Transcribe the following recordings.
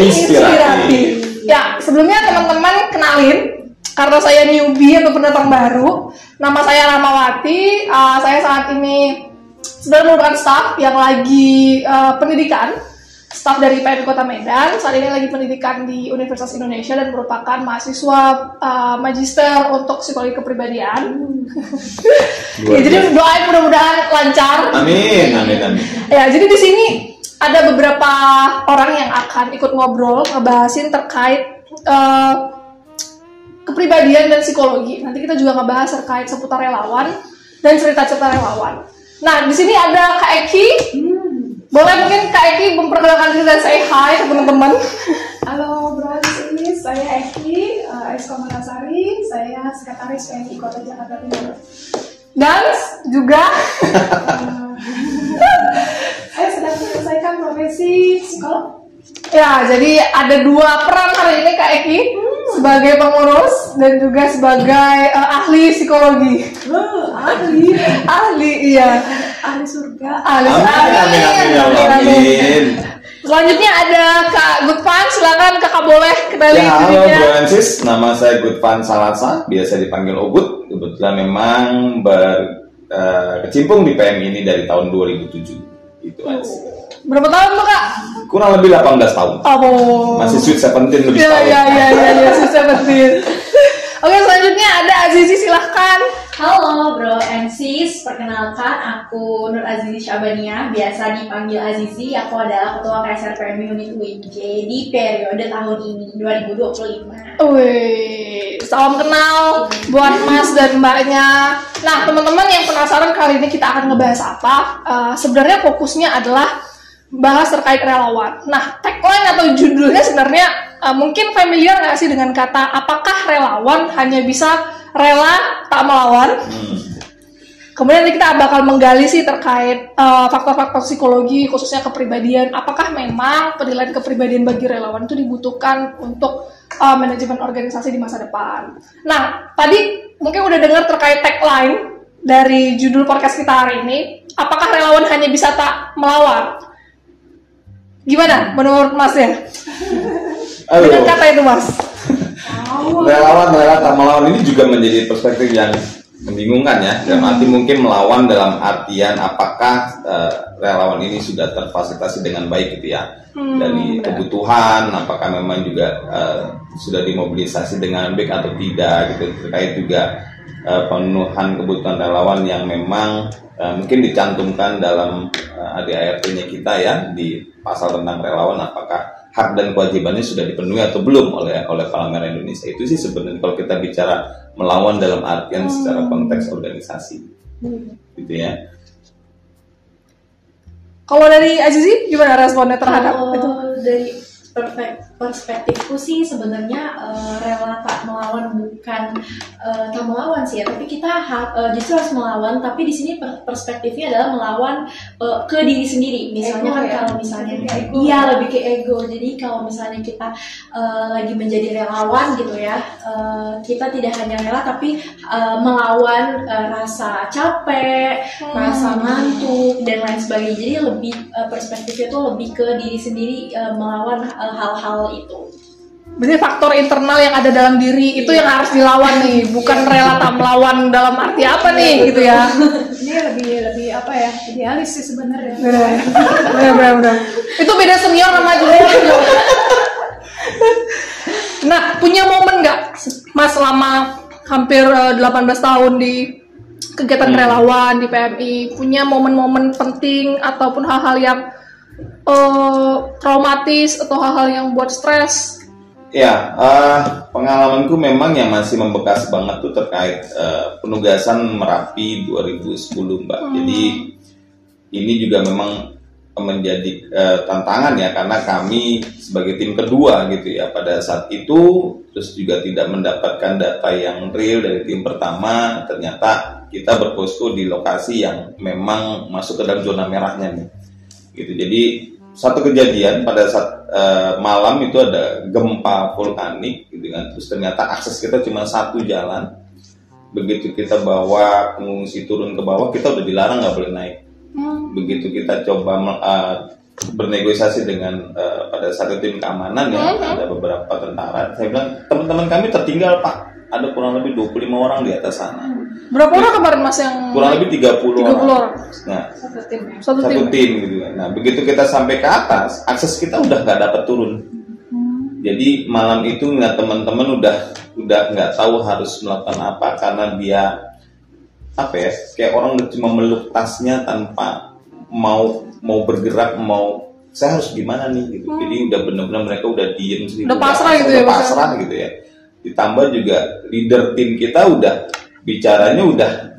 inspiratif. Ya, sebelumnya teman-teman kenalin, karena saya newbie atau pendatang baru, nama saya Rahmawati. Saya saat ini sedang merupakan staff yang lagi pendidikan, staff dari PMI Kota Medan. Saat ini lagi pendidikan di Universitas Indonesia dan merupakan mahasiswa magister untuk psikologi kepribadian. Ya, jadi doain mudah-mudahan lancar. Amin. Ya, jadi di sini ada beberapa orang yang akan ikut ngobrol ngebahasin terkait kepribadian dan psikologi. Nanti kita juga ngebahas terkait seputar relawan dan cerita-cerita relawan. Nah, di sini ada Kak Eki. Boleh mungkin Kak Eki memperkenalkan diri dan say hi ke teman-teman. Halo bro, ini saya Eki, Esko Manasari. Saya sekretaris PMI Kota Jakarta Timur. Dan juga saya sedang menyelesaikan profesi psikolog. ya, jadi ada dua peran hari ini Kak Eki sebagai pengurus dan juga sebagai ahli psikologi. Ahli, iya. Ahli surga. Amin. Selanjutnya ada Kak Gutvan, silakan Kakak boleh kenalin Ya, halo dirinya. Bro and Sis, nama saya Gutvan Salasa, biasa dipanggil Ogut. Kebetulan memang berkecimpung di PMI ini dari tahun 2007. Itu aja. Berapa tahun tuh Kak? Kurang lebih 18 tahun. Oh. Masih sweet 17 lebih Ya, tahun. ya, susah betul. Oke, selanjutnya ada Azizi, silahkan. Halo bro and sis, perkenalkan aku Nur Azizi Syabania, biasa dipanggil Azizi. Aku adalah Ketua KSR PMI Unit UNJ di periode tahun ini 2025. Wih, salam kenal buat Mas dan Mbaknya. Nah, teman-teman yang penasaran kali ini kita akan ngebahas apa? Sebenarnya fokusnya adalah bahas terkait relawan. Nah, tagline atau judulnya sebenarnya mungkin familiar nggak sih dengan kata apakah relawan hanya bisa rela tak melawan? Kemudian nanti kita bakal menggali sih terkait faktor-faktor psikologi khususnya kepribadian. Apakah memang penilaian kepribadian bagi relawan itu dibutuhkan untuk manajemen organisasi di masa depan? Nah, tadi mungkin udah dengar terkait tagline dari judul podcast kita hari ini. Apakah relawan hanya bisa tak melawan? Gimana menurut Mas ya? Dengan kata itu Mas. Relawan tak melawan ini juga menjadi perspektif yang membingungkan ya. Dalam arti mungkin melawan dalam artian apakah relawan ini sudah terfasilitasi dengan baik gitu ya. Dari kebutuhan, apakah memang juga sudah dimobilisasi dengan baik atau tidak gitu. Terkait juga pemenuhan kebutuhan relawan yang memang mungkin dicantumkan dalam ADART-nya kita ya di pasal tentang relawan, apakah hak dan kewajibannya sudah dipenuhi atau belum oleh Palang Merah Indonesia. Itu sih sebenarnya kalau kita bicara melawan dalam artian secara konteks organisasi gitu ya. Kalau dari Azizi gimana responnya terhadap itu? Dari perspektifku sih sebenarnya rela tak melawan bukan tak melawan sih ya, tapi kita justru harus melawan, tapi di sini perspektifnya adalah melawan ke diri sendiri. Misalnya ego, kan ya? Kalau misalnya iya lebih ke ego. Jadi kalau misalnya kita lagi menjadi relawan gitu ya, kita tidak hanya rela tapi melawan rasa capek, rasa ngantuk dan lain sebagainya. Jadi lebih perspektifnya tuh lebih ke diri sendiri, melawan hal-hal itu. Berarti faktor internal yang ada dalam diri itu yang harus dilawan nih, bukan rela tak melawan dalam arti apa nih gitu ya. Ini lebih apa ya? Idealis sih sebenarnya. Benar. Itu beda senior sama junior. Nah, punya momen nggak Mas selama hampir 18 tahun di kegiatan relawan di PMI, punya momen-momen penting ataupun hal-hal yang traumatis atau hal-hal yang buat stres? Ya, pengalamanku memang yang masih membekas banget tuh terkait penugasan Merapi 2010 Mbak. Jadi ini juga memang menjadi tantangan ya, karena kami sebagai tim kedua gitu ya pada saat itu, terus juga tidak mendapatkan data yang real dari tim pertama. Ternyata kita berposko di lokasi yang memang masuk ke dalam zona merahnya nih gitu. Jadi satu kejadian pada saat malam itu ada gempa vulkanik gitu kan, terus ternyata akses kita cuma satu jalan. Begitu kita bawa pengungsi turun ke bawah, kita udah dilarang nggak boleh naik. Begitu kita coba bernegosiasi dengan pada satu tim keamanan ya, ada beberapa tentara. Saya bilang teman-teman kami tertinggal Pak, ada kurang lebih 25 orang di atas sana. Berapa orang kemarin Mas yang kurang lebih 30 orang. Nah, satu tim gitu kan. Nah, begitu kita sampai ke atas, akses kita udah nggak dapat turun. Jadi malam itu nggak, teman-teman udah nggak tahu harus melakukan apa, karena dia apa ya, kayak orang cuma meluk tasnya tanpa mau bergerak, saya harus gimana nih gitu. Jadi udah benar-benar mereka udah diem sih, udah pasrah gitu, udah pasrah gitu ya. Ditambah juga leader tim kita udah bicaranya udah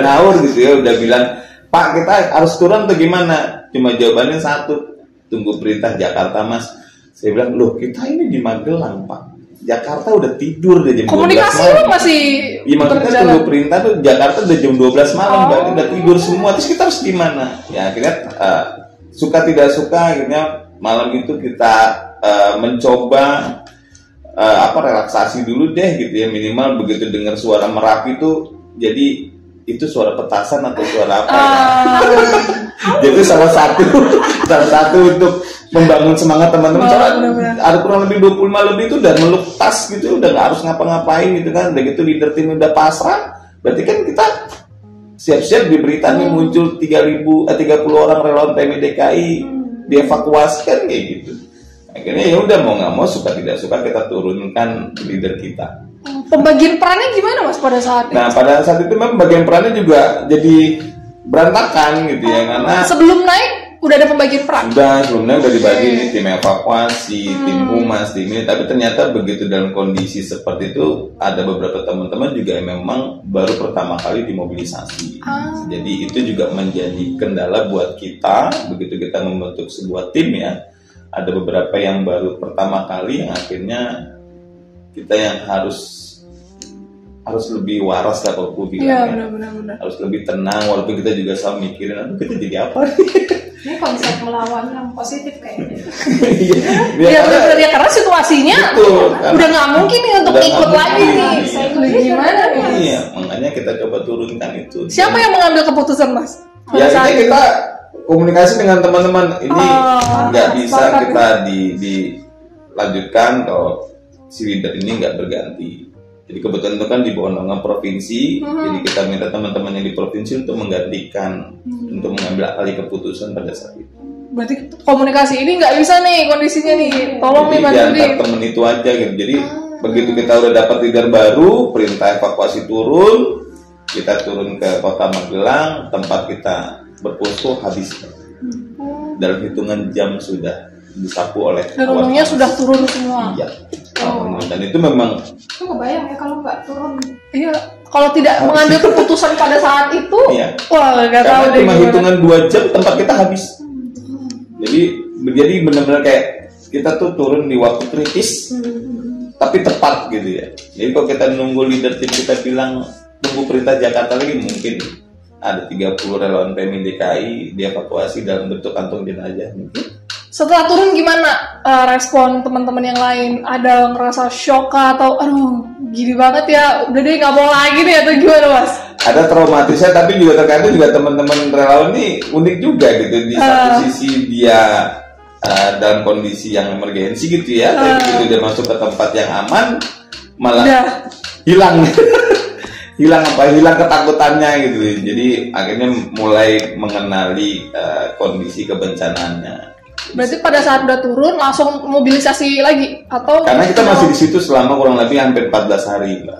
ngawur gitu ya, udah bilang Pak kita harus turun atau gimana? Cuma jawabannya satu, tunggu perintah Jakarta Mas. Saya bilang loh kita ini di Magelang Pak, Jakarta udah tidur deh jam 12 malam. Komunikasi lu masih iya, maksudnya tunggu perintah tuh Jakarta udah jam 12 malam, berarti udah tidur semua. Terus kita harus gimana? Ya akhirnya suka tidak suka akhirnya malam itu kita mencoba relaksasi dulu deh gitu ya, minimal begitu dengar suara Merapi itu, jadi itu suara petasan atau suara apa ya? Jadi salah satu untuk membangun semangat teman-teman. Ada kurang lebih 25 lebih itu udah meluk tas gitu, udah nggak harus ngapa-ngapain gitu kan. Udah gitu leader tim udah pasrah, berarti kan kita siap-siap di berita nih muncul 30 orang relawan PMI DKI dievakuasi kan kayak gitu. Akhirnya ya udah mau nggak mau, suka tidak suka kita turunkan leader kita. Pembagian perannya gimana Mas pada saat itu? Nah pada saat itu memang pembagian perannya juga jadi berantakan gitu ya, karena sebelum naik udah ada pembagian peran. Sebelumnya udah dibagi nih, tim evakuasi, tim humas, tim ini. Tapi ternyata begitu dalam kondisi seperti itu, ada beberapa teman-teman juga yang memang baru pertama kali dimobilisasi. Jadi itu juga menjadi kendala buat kita begitu kita membentuk sebuah tim ya. Ada beberapa yang baru pertama kali yang akhirnya kita yang harus lebih waras lah kalau gue bilang. Iya, benar. Harus lebih tenang, walaupun kita juga selalu mikirin, aduh kita jadi apa nih? Ini konsep melawan yang positif kayaknya. Iya benar ya, karena situasinya betul, udah nggak mungkin nih untuk ikut lagi nih. Gimana nih? Iya, makanya kita coba turunkan itu. Siapa yang mengambil keputusan Mas? Ya ini kita komunikasi dengan teman-teman. Ini nggak bisa kita dilanjutkan kalau si leader ini nggak berganti. Jadi kebetulan itu kan di bawah naungan provinsi, jadi kita minta teman-teman yang di provinsi untuk menggantikan, untuk mengambil alih keputusan pada saat itu. Berarti komunikasi ini nggak bisa nih kondisinya nih, tolong nih bantu nih. Temen itu aja gitu. Jadi begitu kita udah dapat leader baru, perintah evakuasi turun, kita turun ke kota Magelang, tempat kita berposko habis. Dalam hitungan jam sudah disapu oleh dan uangnya sudah turun semua. Iya. Dan itu memang Itu kebayang ya kalau nggak turun. Iya, kalau tidak mengambil keputusan pada saat itu, iya. Wah nggak tahu deh. Cuma hitungan 2 jam tempat kita habis. Jadi benar-benar kayak kita tuh turun di waktu kritis, tapi tepat gitu ya. Jadi kalau kita nunggu leader tim kita bilang tunggu perintah Jakarta lagi, mungkin ada 30 relawan PMI DKI dievakuasi dalam bentuk kantong jenazah mungkin. Setelah turun gimana respon teman-teman yang lain? Ada ngerasa shock atau aduh gini banget ya, udah deh nggak mau lagi nih atau gimana Mas? Ada traumatisnya, tapi juga terkadang juga teman-teman relawan ini unik juga gitu. Di satu sisi dia dalam kondisi yang emergensi gitu ya, tapi begitu dia masuk ke tempat yang aman malah hilang. hilang ketakutannya gitu. Jadi akhirnya mulai mengenali kondisi kebencanaannya. Berarti pada saat udah turun langsung mobilisasi lagi atau? Karena kita masih di situ selama kurang lebih hampir 14 hari, Mbak.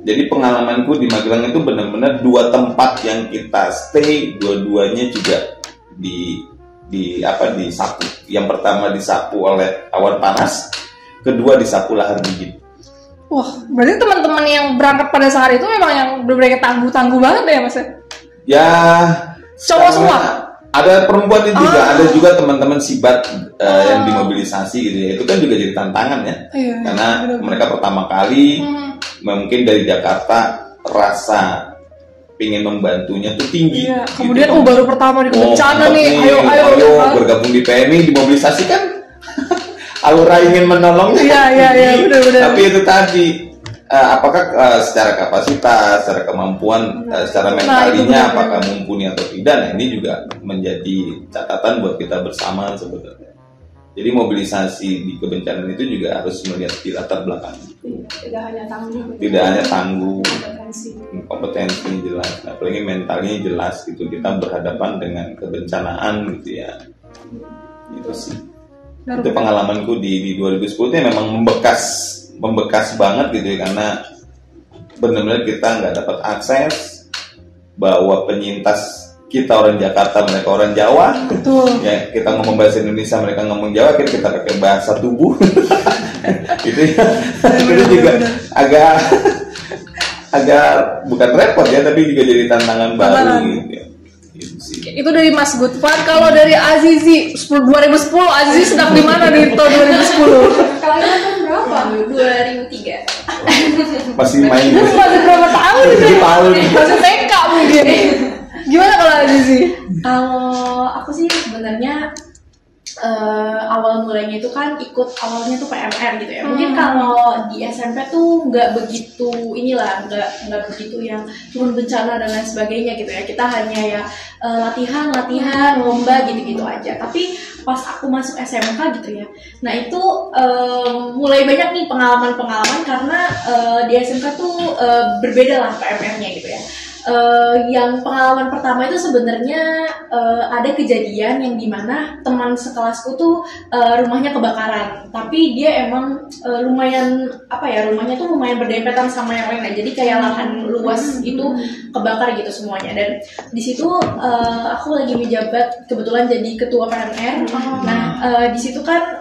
Jadi pengalamanku di Magelang itu benar-benar 2 tempat yang kita stay, dua-duanya juga disapu. Yang pertama disapu oleh awan panas, kedua disapu lahar dingin. Wah, berarti teman-teman yang berangkat pada saat itu memang yang benar-benar tangguh banget ya Mas? Ya, cowok semua. Ada perempuan juga, ada juga teman-teman sibat yang dimobilisasi gitu ya. Itu kan juga jadi tantangan ya. Iya, karena mereka pertama kali mungkin dari Jakarta rasa ingin membantunya tuh tinggi. Iya, gitu. kemudian baru pertama di bencana nih, ayo bergabung di PMI, dimobilisasi kan aura ingin menolong. Iya, benar. Tapi itu tadi apakah secara kapasitas, secara kemampuan, secara mentalinya apakah mumpuni atau tidak? Nah, ini juga menjadi catatan buat kita bersama sebenarnya. Jadi mobilisasi di kebencanaan itu juga harus melihat di latar belakang. Tidak hanya tangguh. Tidak hanya tangguh, kompetensi jelas, apalagi mentalnya jelas gitu. Kita berhadapan dengan kebencanaan gitu ya. Itu sih. Itu pengalamanku di 2010 itu memang membekas banget gitu ya, karena benar-benar kita nggak dapat akses, bahwa penyintas kita orang Jakarta, mereka orang Jawa. Betul. Ya, kita ngomong bahasa Indonesia, mereka ngomong Jawa, kita pakai bahasa tubuh. Itu juga agak bukan repot ya, tapi juga jadi tantangan baru gitu ya. Itu dari Mas Gutfan. Kalau dari Azizi 2010, Azizi sedang di mana di tahun 2010? Kalian tahun berapa? 2003. Masih main. Masih berapa tahun ini? Masih TK mungkin. Gimana kalau Azizi? Kalau aku sih sebenarnya awal mulanya itu kan ikut awalnya tuh PMR gitu ya. Mungkin kalau di SMP tuh nggak begitu nggak begitu yang turun bencana dan lain sebagainya gitu ya. Kita hanya ya latihan, lomba gitu-gitu aja. Tapi pas aku masuk SMK gitu ya, nah itu mulai banyak nih pengalaman-pengalaman karena di SMK tuh berbeda lah PMR-nya gitu ya. Yang pengalaman pertama itu sebenarnya ada kejadian yang dimana teman sekelasku tuh rumahnya kebakaran, tapi dia emang rumahnya tuh lumayan berdempetan sama yang lain, jadi kayak lahan luas itu kebakar gitu semuanya. Dan di situ aku lagi menjabat kebetulan jadi ketua PMR. Nah di situ kan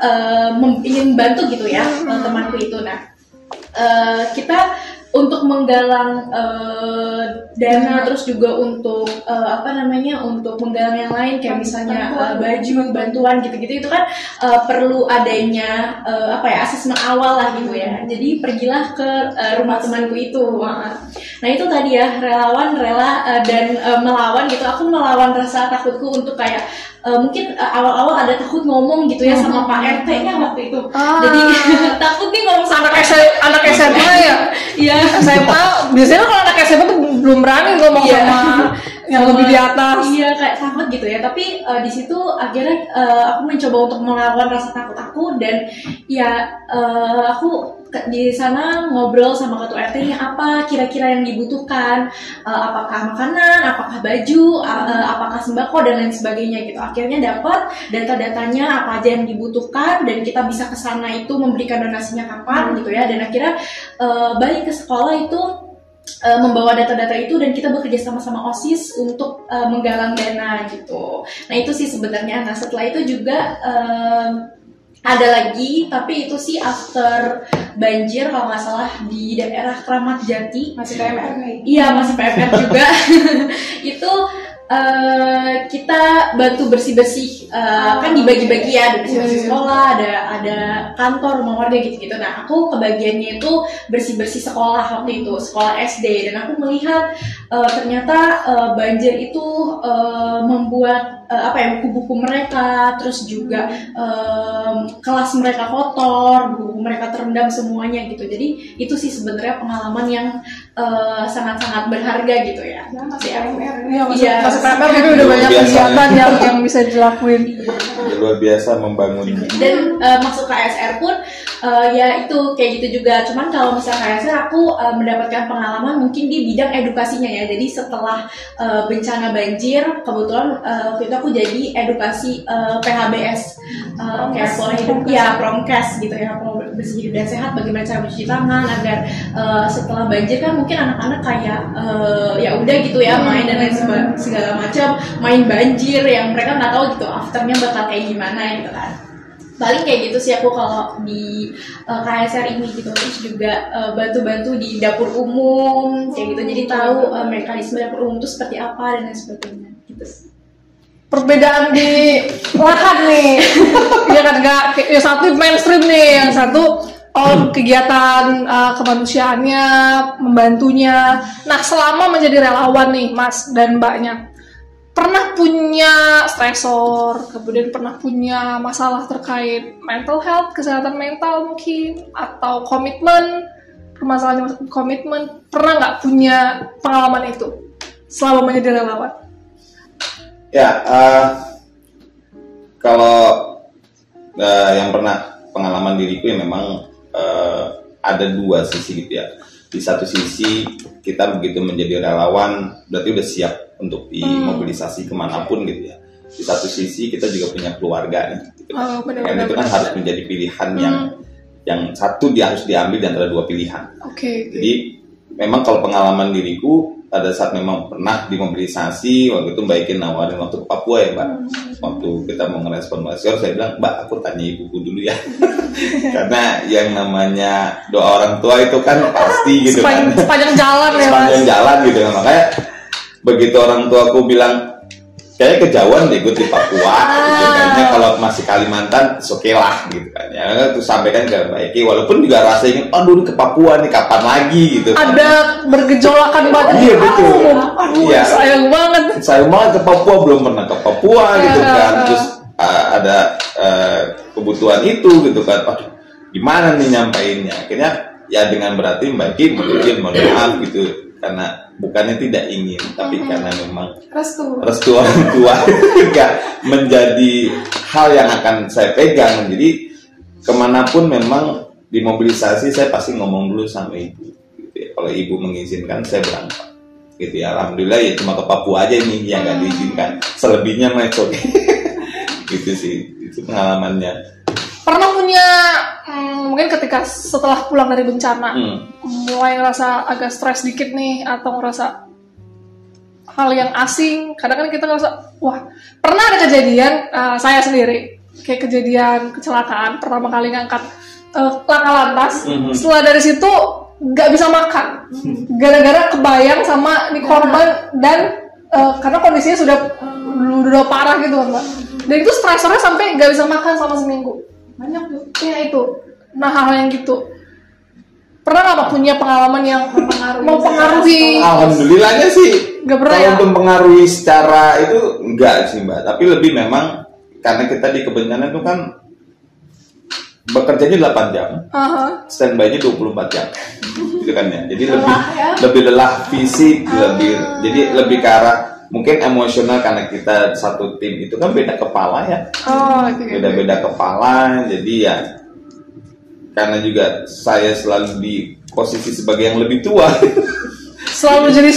ingin bantu gitu ya temanku itu. Nah kita untuk menggalang dana, terus juga untuk untuk menggalang yang lain kayak misalnya baju, bantuan gitu-gitu, itu kan perlu adanya asesmen awal lah gitu ya. Jadi pergilah ke rumah temanku itu. Nah itu tadi ya, rela dan melawan gitu. Aku melawan rasa takutku untuk kayak mungkin awal-awal ada takut ngomong gitu ya sama Pak RT-nya waktu itu. Jadi takut nih ngomong sama anak SMA ya. Iya. SMA biasanya kalau anak SMA tuh belum berani ngomong sama yang lebih di atas. Iya, kayak takut gitu ya. Tapi di situ akhirnya aku mencoba untuk melawan rasa takut aku, dan ya aku di sana ngobrol sama ketua RT-nya apa kira-kira yang dibutuhkan, apakah makanan, apakah baju, apakah sembako dan lain sebagainya gitu. Akhirnya dapat data-datanya apa aja yang dibutuhkan, dan kita bisa ke sana itu memberikan donasinya kapan gitu ya. Dan akhirnya balik ke sekolah itu membawa data-data itu, dan kita bekerja sama-sama OSIS untuk menggalang dana gitu. Nah itu sih sebenarnya. Nah setelah itu juga ada lagi, tapi itu sih after banjir kalau nggak salah di daerah Kramat Jati. Masih PMR? Iya masih PMR juga. Itu kita bantu bersih-bersih, kan dibagi-bagi ya, ada bersih-bersih sekolah, ada kantor, rumah warga gitu-gitu. Nah aku kebagiannya itu bersih-bersih sekolah waktu itu, sekolah SD, dan aku melihat ternyata banjir itu membuat buku-buku mereka, terus juga kelas mereka kotor, buku mereka terendam semuanya gitu. Jadi itu sih sebenarnya pengalaman yang sangat-sangat berharga gitu ya. Masih PMR. Iya, masih PMR tapi udah banyak kegiatan yang bisa dilakuin. Luar biasa membangun. Dan masuk KSR pun ya itu kayak gitu juga. Cuman kalau misalnya KSR aku mendapatkan pengalaman mungkin di bidang edukasinya ya. Jadi setelah bencana banjir, kebetulan waktu itu aku jadi edukasi PHBS, Care Pola Hidup, ya Promkes gitu ya, bersih hidup dan sehat, bagaimana cara mencuci tangan agar setelah banjir kan mungkin anak-anak kayak ya udah gitu ya main dan lain segala macam, main banjir yang mereka nggak tahu gitu afternya bakal kayak gimana gitu kan. Paling kayak gitu sih aku kalau di KSR ini gitu. Terus juga bantu-bantu di dapur umum kayak gitu, jadi tahu mekanisme dapur umum itu seperti apa dan lain sebagainya gitu sih. Perbedaan di lahan nih. Ya kan, enggak yang satu mainstream nih, yang satu kegiatan kemanusiaannya, membantunya. Nah, selama menjadi relawan nih, Mas dan Mbaknya, pernah punya stresor, kemudian pernah punya masalah terkait mental health, kesehatan mental mungkin, atau komitmen, permasalahan komitmen, pernah nggak punya pengalaman itu selama menjadi relawan? Ya, kalau yang pernah pengalaman diriku ya memang ada dua sisi gitu ya. Di satu sisi kita begitu menjadi relawan berarti udah siap untuk dimobilisasi kemanapun gitu ya. Di satu sisi kita juga punya keluarga nih, gitu kan. Karena itu kan harus menjadi pilihan yang satu dia harus diambil di antara dua pilihan. Jadi memang kalau pengalaman diriku pada saat memang pernah dimobilisasi, waktu itu Mbak Iki nawarin waktu ke Papua ya Mbak. Waktu kita mau ngerespon mahasiswa, saya bilang Mbak aku tanya ibuku dulu ya. Karena yang namanya doa orang tua itu kan pasti gitu kan. Sepanjang jalan ya Mas. Sepanjang jalan gitu kan. Makanya begitu orang tuaku bilang kayaknya kejauhan deh gue di Papua gitu. Kayaknya kalau masih Kalimantan oke lah gitu kan ya. Terus sampaikan ke Mbak Eki walaupun juga rasa ingin aduh ke Papua nih kapan lagi gitu kan. Ada bergejolakan banget. Iya betul. Iya. Sayang banget ke Papua, belum pernah ke Papua gitu kan. Terus ada kebutuhan itu gitu kan. Aduh gimana nih nyampainnya. Akhirnya ya dengan berarti Mbak Eki mohon maaf gitu. Karena bukannya tidak ingin, tapi karena memang restu orang tua juga menjadi hal yang akan saya pegang. Jadi kemanapun memang dimobilisasi saya pasti ngomong dulu sama ibu. Gitu ya. Kalau ibu mengizinkan saya berangkat. Gitu ya. Alhamdulillah ya cuma ke Papua aja ini yang nggak diizinkan. Selebihnya macet. Gitu sih. Itu pengalamannya. Pernah punya mungkin ketika setelah pulang dari bencana mulai ngerasa agak stres dikit nih atau ngerasa hal yang asing, kadang kan kita ngerasa wah pernah ada kejadian saya sendiri kayak kejadian kecelakaan pertama kali ngangkat laka lantas, setelah dari situ nggak bisa makan gara-gara kebayang sama nih korban dan karena kondisinya sudah parah gitu kan Mbak, dan itu stresornya sampai nggak bisa makan selama seminggu. Banyak tuh ya itu. Nah hal yang gitu pernah nggak punya pengalaman yang mempengaruhi? Alhamdulillahnya sih nggak pernah kalau ya? untuk mempengaruhi secara itu enggak sih Mbak, tapi lebih memang karena kita di kebencanaan itu kan bekerjanya 8 jam, standby-nya 24 jam gitu kan ya, jadi lebih lelah fisik, jadi lebih ke arah mungkin emosional karena kita satu tim itu kan beda kepala ya, beda kepala, jadi ya karena juga saya selalu di posisi sebagai yang lebih tua, selalu menjadi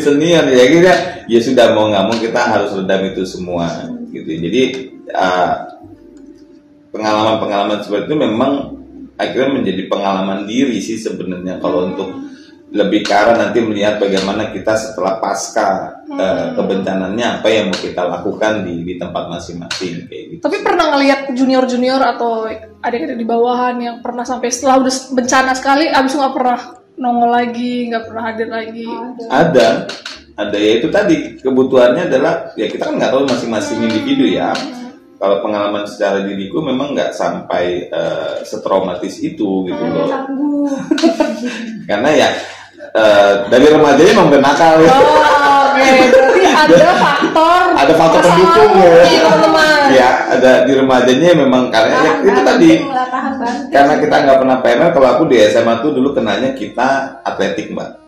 senior, ya kira ya sudah mau nggak mau kita harus redam itu semua, gitu. Jadi pengalaman seperti itu memang akhirnya menjadi pengalaman diri sih sebenarnya kalau untuk lebih ke arah nanti melihat bagaimana kita setelah pasca kebencanannya apa yang mau kita lakukan di tempat masing-masing kayak gitu. Tapi pernah ngelihat junior atau adik-adik di bawahan yang pernah sampai setelah udah bencana sekali abis nggak pernah nongol lagi, nggak pernah hadir lagi? Ada ya itu tadi kebutuhannya adalah ya kita kan nggak tahu masing-masing individu ya. Kalau pengalaman secara diriku memang nggak sampai setraumatis itu gitu loh. Karena ya dari remajanya memang nakal ya. Berarti ada faktor pendukung ya. Ada di remajanya memang karena ya, itu tadi karena kita nggak pernah PMR. Kalau aku di SMA tuh dulu kenanya kita atletik Mbak.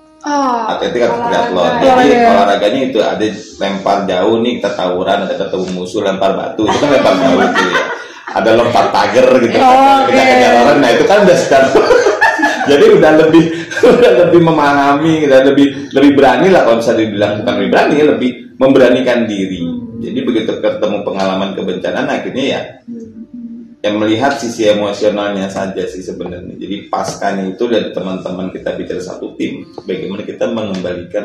Atletik atau triathlon. Jadi olahraganya itu ada lempar jauh nih, kita tawuran, ada ketemu musuh lempar batu, itu kan lempar jauh itu ya. Ada lempar pagar gitu, kita kejar orang. Nah itu kan udah secara jadi udah lebih memahami, udah lebih berani lah kalau bisa dibilang, bukan lebih berani, lebih memberanikan diri. Jadi begitu ketemu pengalaman kebencanaan akhirnya ya yang melihat sisi emosionalnya saja sih sebenarnya. Jadi paskanya itu dari teman-teman kita bicara satu tim, bagaimana kita mengembalikan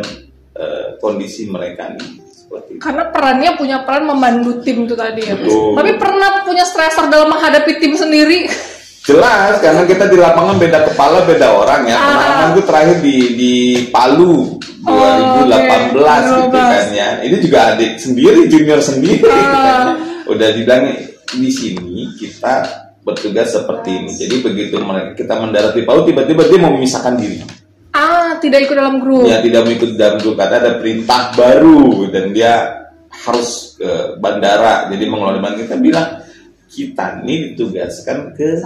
kondisi mereka nih. Seperti itu. Karena perannya punya peran membantu tim itu tadi ya. Betul. Tapi pernah punya stresor dalam menghadapi tim sendiri? Jelas, karena kita di lapangan beda kepala, beda orang ya. Pengalaman gue terakhir di Palu 2018 gitu kan ya. Ini juga adik sendiri, junior sendiri gitu kan. Udah dibilang di sini kita bertugas seperti ini. Jadi begitu kita mendarat di Palu, tiba-tiba dia mau memisahkan diri. Tidak ikut dalam grup. Ya, tidak mau ikut dalam grup karena ada perintah baru dan dia harus ke bandara. Jadi mengelola kita bilang kita ini ditugaskan ke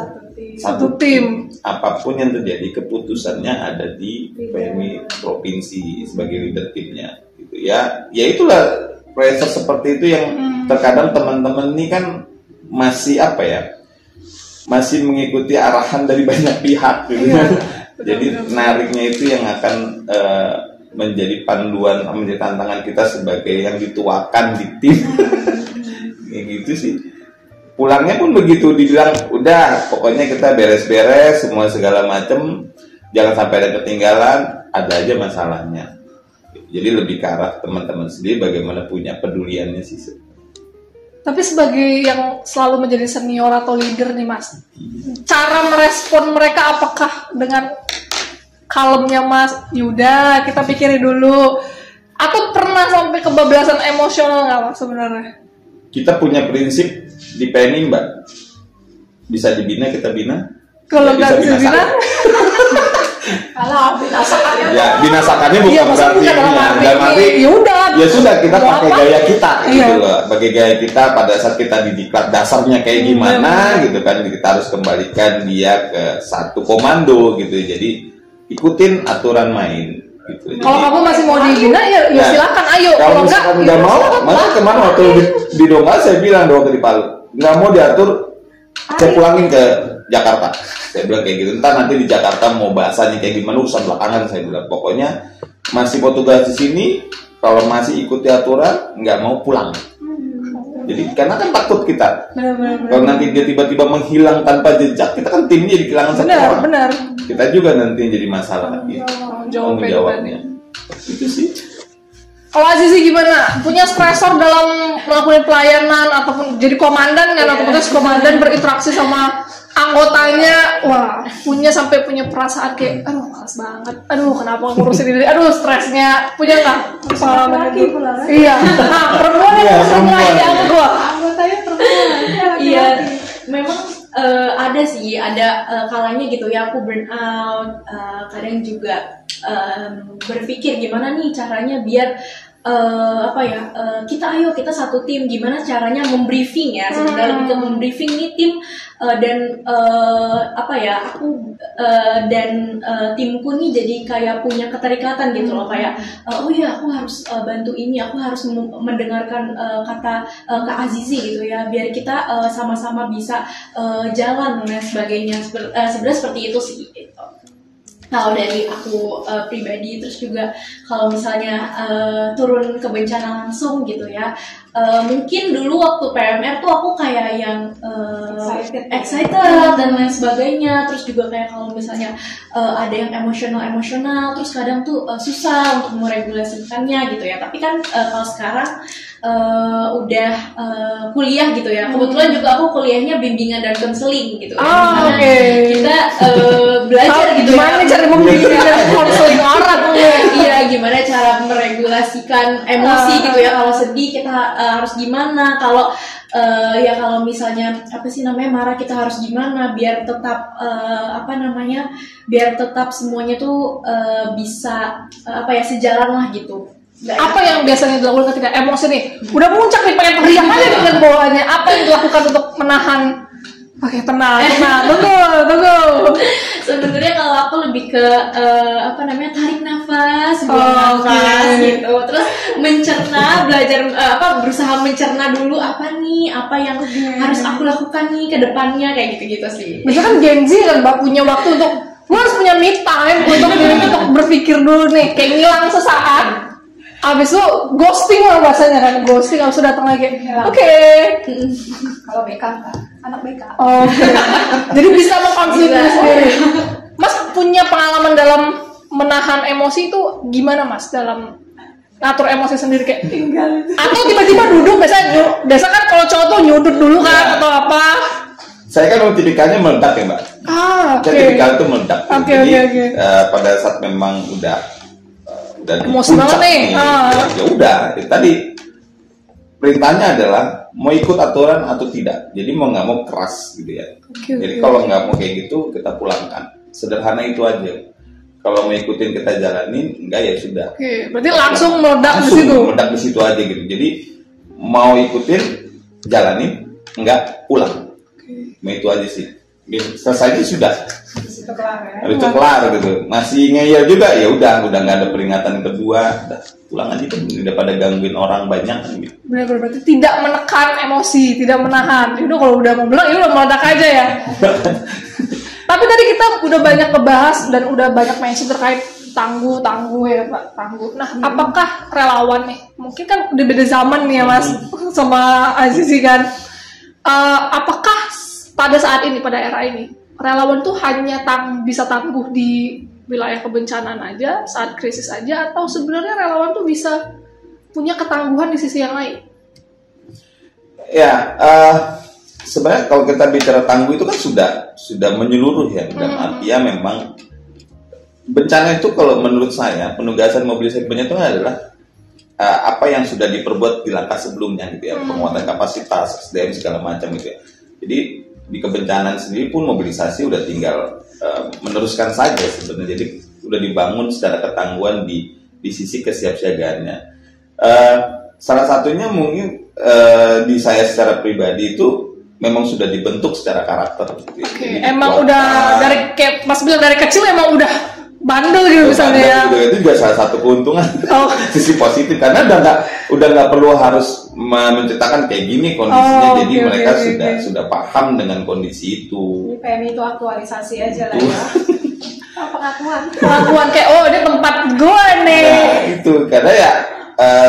Satu tim. Apapun yang terjadi keputusannya ada di PMI provinsi sebagai leader timnya gitu ya. Ya itulah pressure seperti itu yang terkadang teman-teman ini kan masih masih mengikuti arahan dari banyak pihak gitu. Jadi nariknya itu yang akan menjadi panduan, menjadi tantangan kita sebagai yang dituakan di tim. Kayak gitu sih. Pulangnya pun begitu, dibilang udah pokoknya kita beres-beres semua segala macem, jangan sampai ada ketinggalan, ada aja masalahnya. Jadi lebih ke arah teman-teman sendiri bagaimana punya peduliannya sih. Tapi sebagai yang selalu menjadi senior atau leader nih Mas, cara merespon mereka apakah dengan kalemnya Mas, yaudah kita pikirin dulu, atau pernah sampai kebablasan emosional nggak Mas sebenarnya? Kita punya prinsip di PNI Mbak, bisa dibina kita bina, kalau nggak bisa bina, Kalau binasakannya ya binasakannya bukan berarti dalam arti ya sudah kita pakai gaya kita gitu loh, pakai gaya kita pada saat kita didiklat dasarnya kayak gimana gitu kan, kita harus kembalikan dia ke satu komando gitu, jadi ikutin aturan main gitu. Kalau kamu masih mau dibina ya silakan, ayo. Kalau misalkan nggak mau, maka kemana waktu di Domba saya bilang waktu di Palu nggak mau diatur, saya pulangin ke Jakarta. Saya bilang kayak gitu. Entar nanti di Jakarta mau bahasanya kayak gimana urusan belakangan, saya bilang. Pokoknya masih mau tugas di sini, kalau masih ikuti aturan nggak mau pulang. Jadi karena kan takut kita. Kalau nanti dia tiba-tiba menghilang tanpa jejak, kita kan timnya jadi kehilangan satu orang. Benar. Kita juga nanti jadi masalah gitu. Jawabnya. Itu sih. Kalau Azizi gimana? Punya stressor dalam melakukan pelayanan ataupun jadi komandan kan, ataupun komandan berinteraksi sama anggotanya, wah sampai punya perasaan kayak, aduh malas banget, aduh kenapa ngurusin ini, aduh stresnya, punya nggak pengalaman itu? Iya, perempuan yang sering lagi anggotanya perempuan. Iya, memang ada sih, ada kalanya gitu ya aku burn out, kadang juga berpikir gimana nih caranya biar kita satu tim, gimana caranya membriefing ya, sebenarnya lebih ke membriefing nih tim dan aku dan timku nih jadi kayak punya keterikatan gitu loh, kayak aku harus bantu ini, aku harus mendengarkan kata Kak Azizi gitu ya, biar kita sama-sama bisa jalan dan sebagainya. Sebenarnya seperti itu sih gitu. Kalau dari aku pribadi, terus juga kalau misalnya turun ke bencana langsung gitu ya, mungkin dulu waktu PMR tuh aku kayak yang excited dan lain sebagainya, terus juga kayak kalau misalnya ada yang emosional, terus kadang tuh susah untuk meregulasikannya gitu ya. Tapi kan kalau sekarang udah kuliah gitu ya, kebetulan juga aku kuliahnya bimbingan dan konseling gitu ya, kita belajar gitu gimana cara membimbing dan konseling orang. Iya, gimana cara meregulasikan emosi gitu ya, kalau sedih kita harus gimana, kalau kalau misalnya marah kita harus gimana biar tetap biar tetap semuanya tuh bisa sejalan lah gitu. Apa yang biasanya dilakukan ketika emosi nih udah muncak nih, pengen teriak aja dengan bawaannya, apa yang dilakukan untuk menahan? Oke, tenang, tunggu. Sebenarnya kalau aku lebih ke tarik nafas, buang nafas gitu, terus mencerna, belajar berusaha mencerna dulu apa yang harus aku lakukan nih ke depannya, kayak gitu-gitu sih. Misalkan Gen Z kan punya waktu untuk, gue harus punya me time untuk berpikir dulu nih, kayak ngilang sesaat. Abis itu ghosting lah bahasanya kan, ghosting abis itu datang lagi. Oke. Kalau BK anak BK. Jadi bisa mengkonsumsi sendiri. Mas punya pengalaman dalam menahan emosi itu gimana Mas, dalam ngatur emosi sendiri kayak tinggal itu. Atau tiba-tiba duduk, biasa kan kalau cowok tuh nyudut dulu kan atau apa? Saya kan tipikalnya meledak ya Mbak. Saya tipikal itu meledak. Jadi pada saat memang udah emosi banget nih. Ya udah, tadi perintahnya adalah mau ikut aturan atau tidak. Jadi mau nggak mau keras gitu ya. Jadi kalau nggak mau kayak gitu kita pulangkan. Sederhana itu aja. Kalau mau ikutin kita jalanin, enggak ya sudah. Berarti langsung meledak di situ. Meledak di situ aja gitu. Jadi mau ikutin jalanin, enggak pulang. Mau itu aja sih. selesai sudah Itu kelar ya. harus kelar gitu. Masih ngeyel juga ya udah nggak ada peringatan kedua, udah pulang aja tuh daripada gangguin orang banyak kan gitu. Benar-benar berarti tidak menekan emosi, tidak menahan. Udah kalau udah mau bilang, ya udah meledak aja ya. Tapi tadi kita udah banyak ngebahas dan udah banyak mention terkait tangguh ya Pak, tangguh. Nah, apakah relawan nih? Mungkin kan udah beda zaman nih ya Mas sama Azizi kan. Apakah pada saat ini, pada era ini, relawan tuh hanya bisa tangguh di wilayah kebencanaan aja, saat krisis aja, atau sebenarnya relawan tuh bisa punya ketangguhan di sisi yang lain? Ya, sebenarnya kalau kita bicara tangguh itu kan sudah menyeluruh ya, dan artinya memang bencana itu kalau menurut saya penugasan mobilisasi bencana itu adalah apa yang sudah diperbuat di langkah sebelumnya gitu ya, penguatan kapasitas, SDM segala macam gitu ya. Jadi di kebencanaan sendiri pun mobilisasi udah tinggal meneruskan saja sebenarnya. Jadi udah dibangun secara ketangguhan di sisi kesiapsiagaannya. Salah satunya mungkin di saya secara pribadi itu memang sudah dibentuk secara karakter. Oke, emang udah dari kayak Mas bilang dari kecil emang udah bandel gitu misalnya ya. Itu juga salah satu keuntungan sisi positif karena udah nggak perlu harus menceritakan kayak gini kondisinya. Jadi mereka sudah paham dengan kondisi itu. Ini PMI itu aktualisasi aja lah ya. Pengakuan kayak ini tempat gue nih. Nah, itu karena ya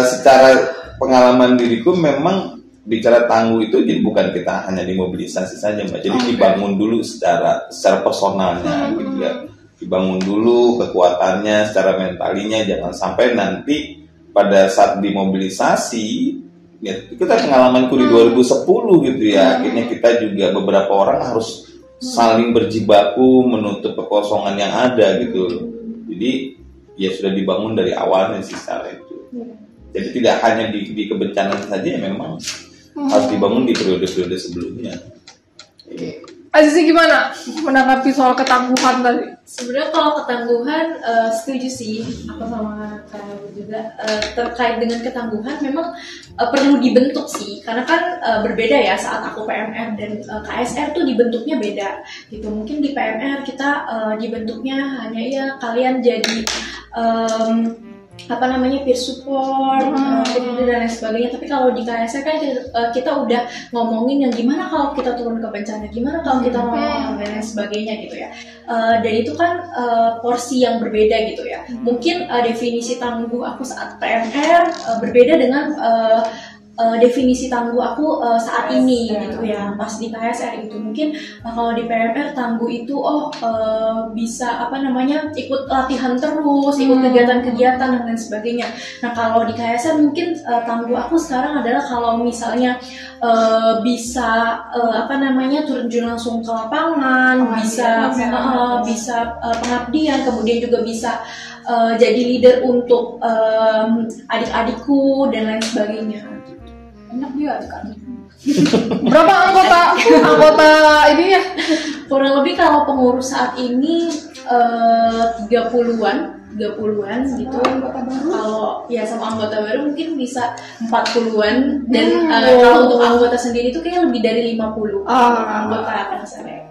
secara pengalaman diriku memang bicara tangguh itu jadi bukan kita hanya dimobilisasi saja Mbak. Jadi dibangun dulu secara personalnya gitu ya. Dibangun dulu kekuatannya secara mentalinya, jangan sampai nanti pada saat dimobilisasi ya, kita pengalamanku di 2010 gitu ya, akhirnya kita juga beberapa orang harus saling berjibaku menutup kekosongan yang ada gitu. Jadi ya sudah dibangun dari awalnya sih secara itu. Jadi tidak hanya di kebencanaan saja ya, memang harus dibangun di periode-periode sebelumnya. Azizi gimana menanggapi soal ketangguhan tadi? Sebenarnya kalau ketangguhan setuju sih, aku sama Kak juga terkait dengan ketangguhan memang perlu dibentuk sih, karena kan berbeda ya saat aku PMR dan KSR tuh dibentuknya beda gitu. Mungkin di PMR kita dibentuknya hanya ya kalian jadi peer support dan lain sebagainya. Tapi kalau di KSR kan kita udah ngomongin yang gimana kalau kita turun ke bencana, gimana kalau kita ngomong dan lain sebagainya gitu ya. Dan itu kan porsi yang berbeda gitu ya. Mungkin definisi tangguh aku saat PMR berbeda dengan definisi tangguh aku saat ini gitu ya, pas di KSR itu. Mungkin kalau di PMR tangguh itu bisa ikut latihan terus, ikut kegiatan-kegiatan dan lain sebagainya. Nah kalau di KSR mungkin tangguh aku sekarang adalah kalau misalnya bisa turun langsung ke lapangan, bisa pengabdian, kemudian juga bisa jadi leader untuk adik-adikku dan lain sebagainya. Enak juga kan. Berapa anggota ini ya? Kurang lebih kalau pengurus saat ini 30-an gitu. Kalau ya sama anggota baru mungkin bisa 40-an dan kalau untuk anggota sendiri itu kayaknya lebih dari 50 anggota KSR.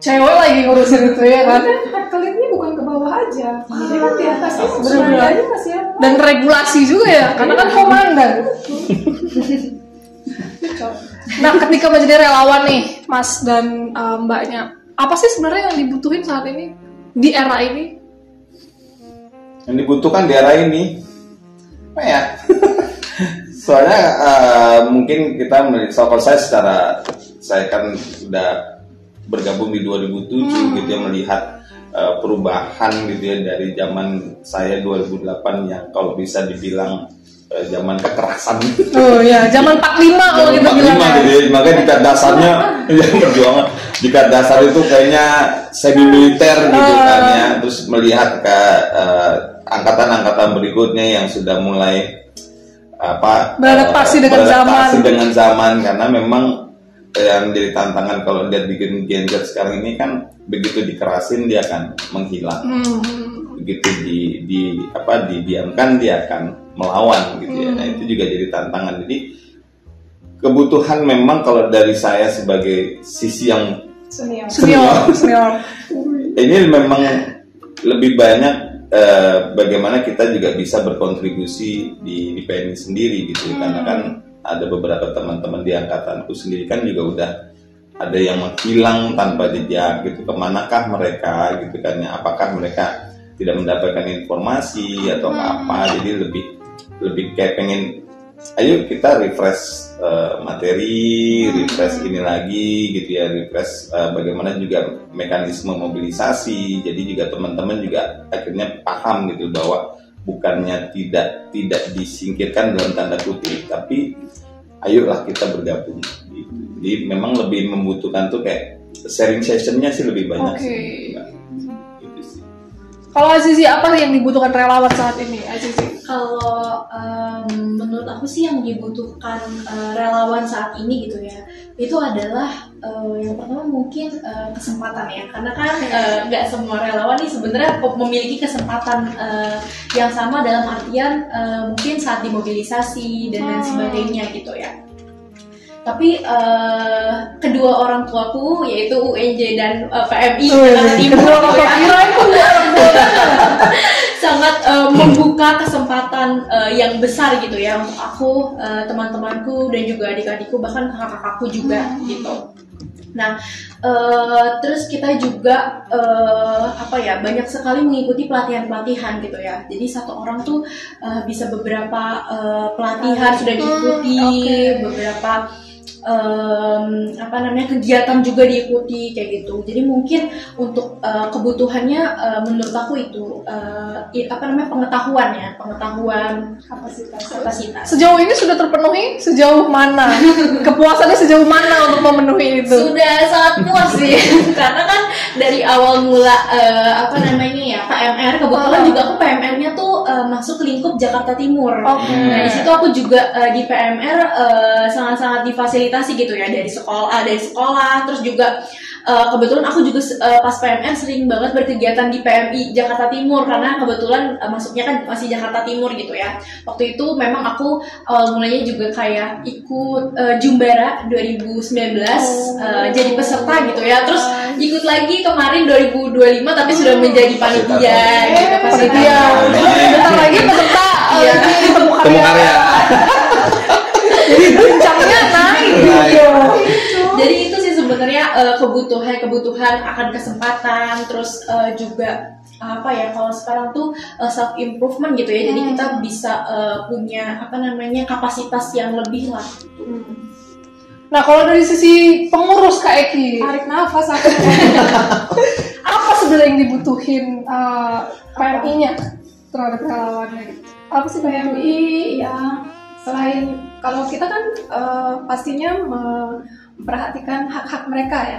Cewek lagi ngurusin itu ya kan? Headcount-nya bukan ke bawah aja. Jadi kan di atas bener-bener. masih ada. Dan regulasi juga ya, karena kan komandan. Nah, ketika menjadi relawan nih, Mas dan Mbaknya, apa sih sebenarnya yang dibutuhin saat ini di era ini? Yang dibutuhkan di era ini, apa ya? Soalnya mungkin kita melihat, saya kan sudah bergabung di 2007 gitu ya, melihat perubahan gitu ya dari zaman saya 2008 yang kalau bisa dibilang zaman kekerasan. Oh ya, zaman 45 kalau kita bilang. Gitu ya. Makanya di dasarnya yang perjuangan di dasar itu kayaknya semi militer gitu kan ya. Terus melihat ke angkatan-angkatan berikutnya yang sudah mulai beradaptasi dengan zaman karena memang yang jadi tantangan kalau lihat bikin Gen Z sekarang ini kan begitu dikerasin dia akan menghilang, begitu didiamkan dia akan melawan gitu ya. Nah itu juga jadi tantangan. Jadi kebutuhan memang kalau dari saya sebagai sisi yang Senior. Ini memang lebih banyak bagaimana kita juga bisa berkontribusi di PMI sendiri gitu. Karena kan ada beberapa teman-teman di angkatanku sendiri kan juga udah ada yang menghilang tanpa jejak gitu. Kemanakah mereka gitu kan ya? Apakah mereka tidak mendapatkan informasi atau apa? Jadi lebih kayak pengen, ayo kita refresh materi, refresh ini lagi gitu ya, refresh bagaimana juga mekanisme mobilisasi. Jadi juga teman-teman juga akhirnya paham gitu bahwa bukannya tidak disingkirkan dalam tanda kutip, tapi ayolah kita bergabung gitu. Jadi memang lebih membutuhkan tuh kayak sharing sessionnya sih lebih banyak sih. Gitu sih. Kalau Azizi, apa yang dibutuhkan relawan saat ini, Azizi? Kalau menurut aku sih yang dibutuhkan relawan saat ini gitu ya, itu adalah yang pertama mungkin kesempatan ya, karena kan nggak semua relawan nih sebenarnya memiliki kesempatan yang sama dalam artian mungkin saat dimobilisasi dan lain sebagainya gitu ya. Tapi kedua orang tuaku yaitu UNJ dan PMI sangat membuka kesempatan yang besar gitu ya untuk aku, teman-temanku dan juga adik-adikku, bahkan kakak-kakakku juga gitu. Nah, terus kita juga banyak sekali mengikuti pelatihan-pelatihan gitu ya. Jadi satu orang tuh bisa beberapa pelatihan sudah diikuti, beberapa kegiatan juga diikuti kayak gitu. Jadi mungkin untuk kebutuhannya menurut aku itu pengetahuan kapasitas. Sejauh ini sudah terpenuhi sejauh mana? Kepuasannya sejauh mana untuk memenuhi itu? Sudah sangat puas sih. Karena kan dari awal mula PMR, kebetulan juga aku PMR-nya tuh masuk lingkup Jakarta Timur. Nah, di situ aku juga di PMR sangat-sangat difasilitasi gitu ya, dari sekolah, terus juga kebetulan aku juga pas PMR sering banget berkegiatan di PMI Jakarta Timur, karena kebetulan masuknya kan masih Jakarta Timur gitu ya. Waktu itu memang aku awal mulanya juga kayak ikut Jumbara 2019 jadi peserta gitu ya, terus ikut lagi kemarin 2025 tapi sudah menjadi panitia gitu, Panitia. Bentar lagi peserta temu karya. Jadi jenjangnya naik. Jadi itu sih sebenarnya kebutuhan akan kesempatan, terus juga kalau sekarang tuh self improvement gitu ya. Jadi kita bisa punya kapasitas yang lebih lah. Nah, kalau dari sisi pengurus Kak Eki, Tarik nafas aku. apa sebenarnya yang dibutuhin PMI-nya terhadap relawannya gitu? Apa sih PMI ya, selain kalau kita kan pastinya memperhatikan hak-hak mereka ya.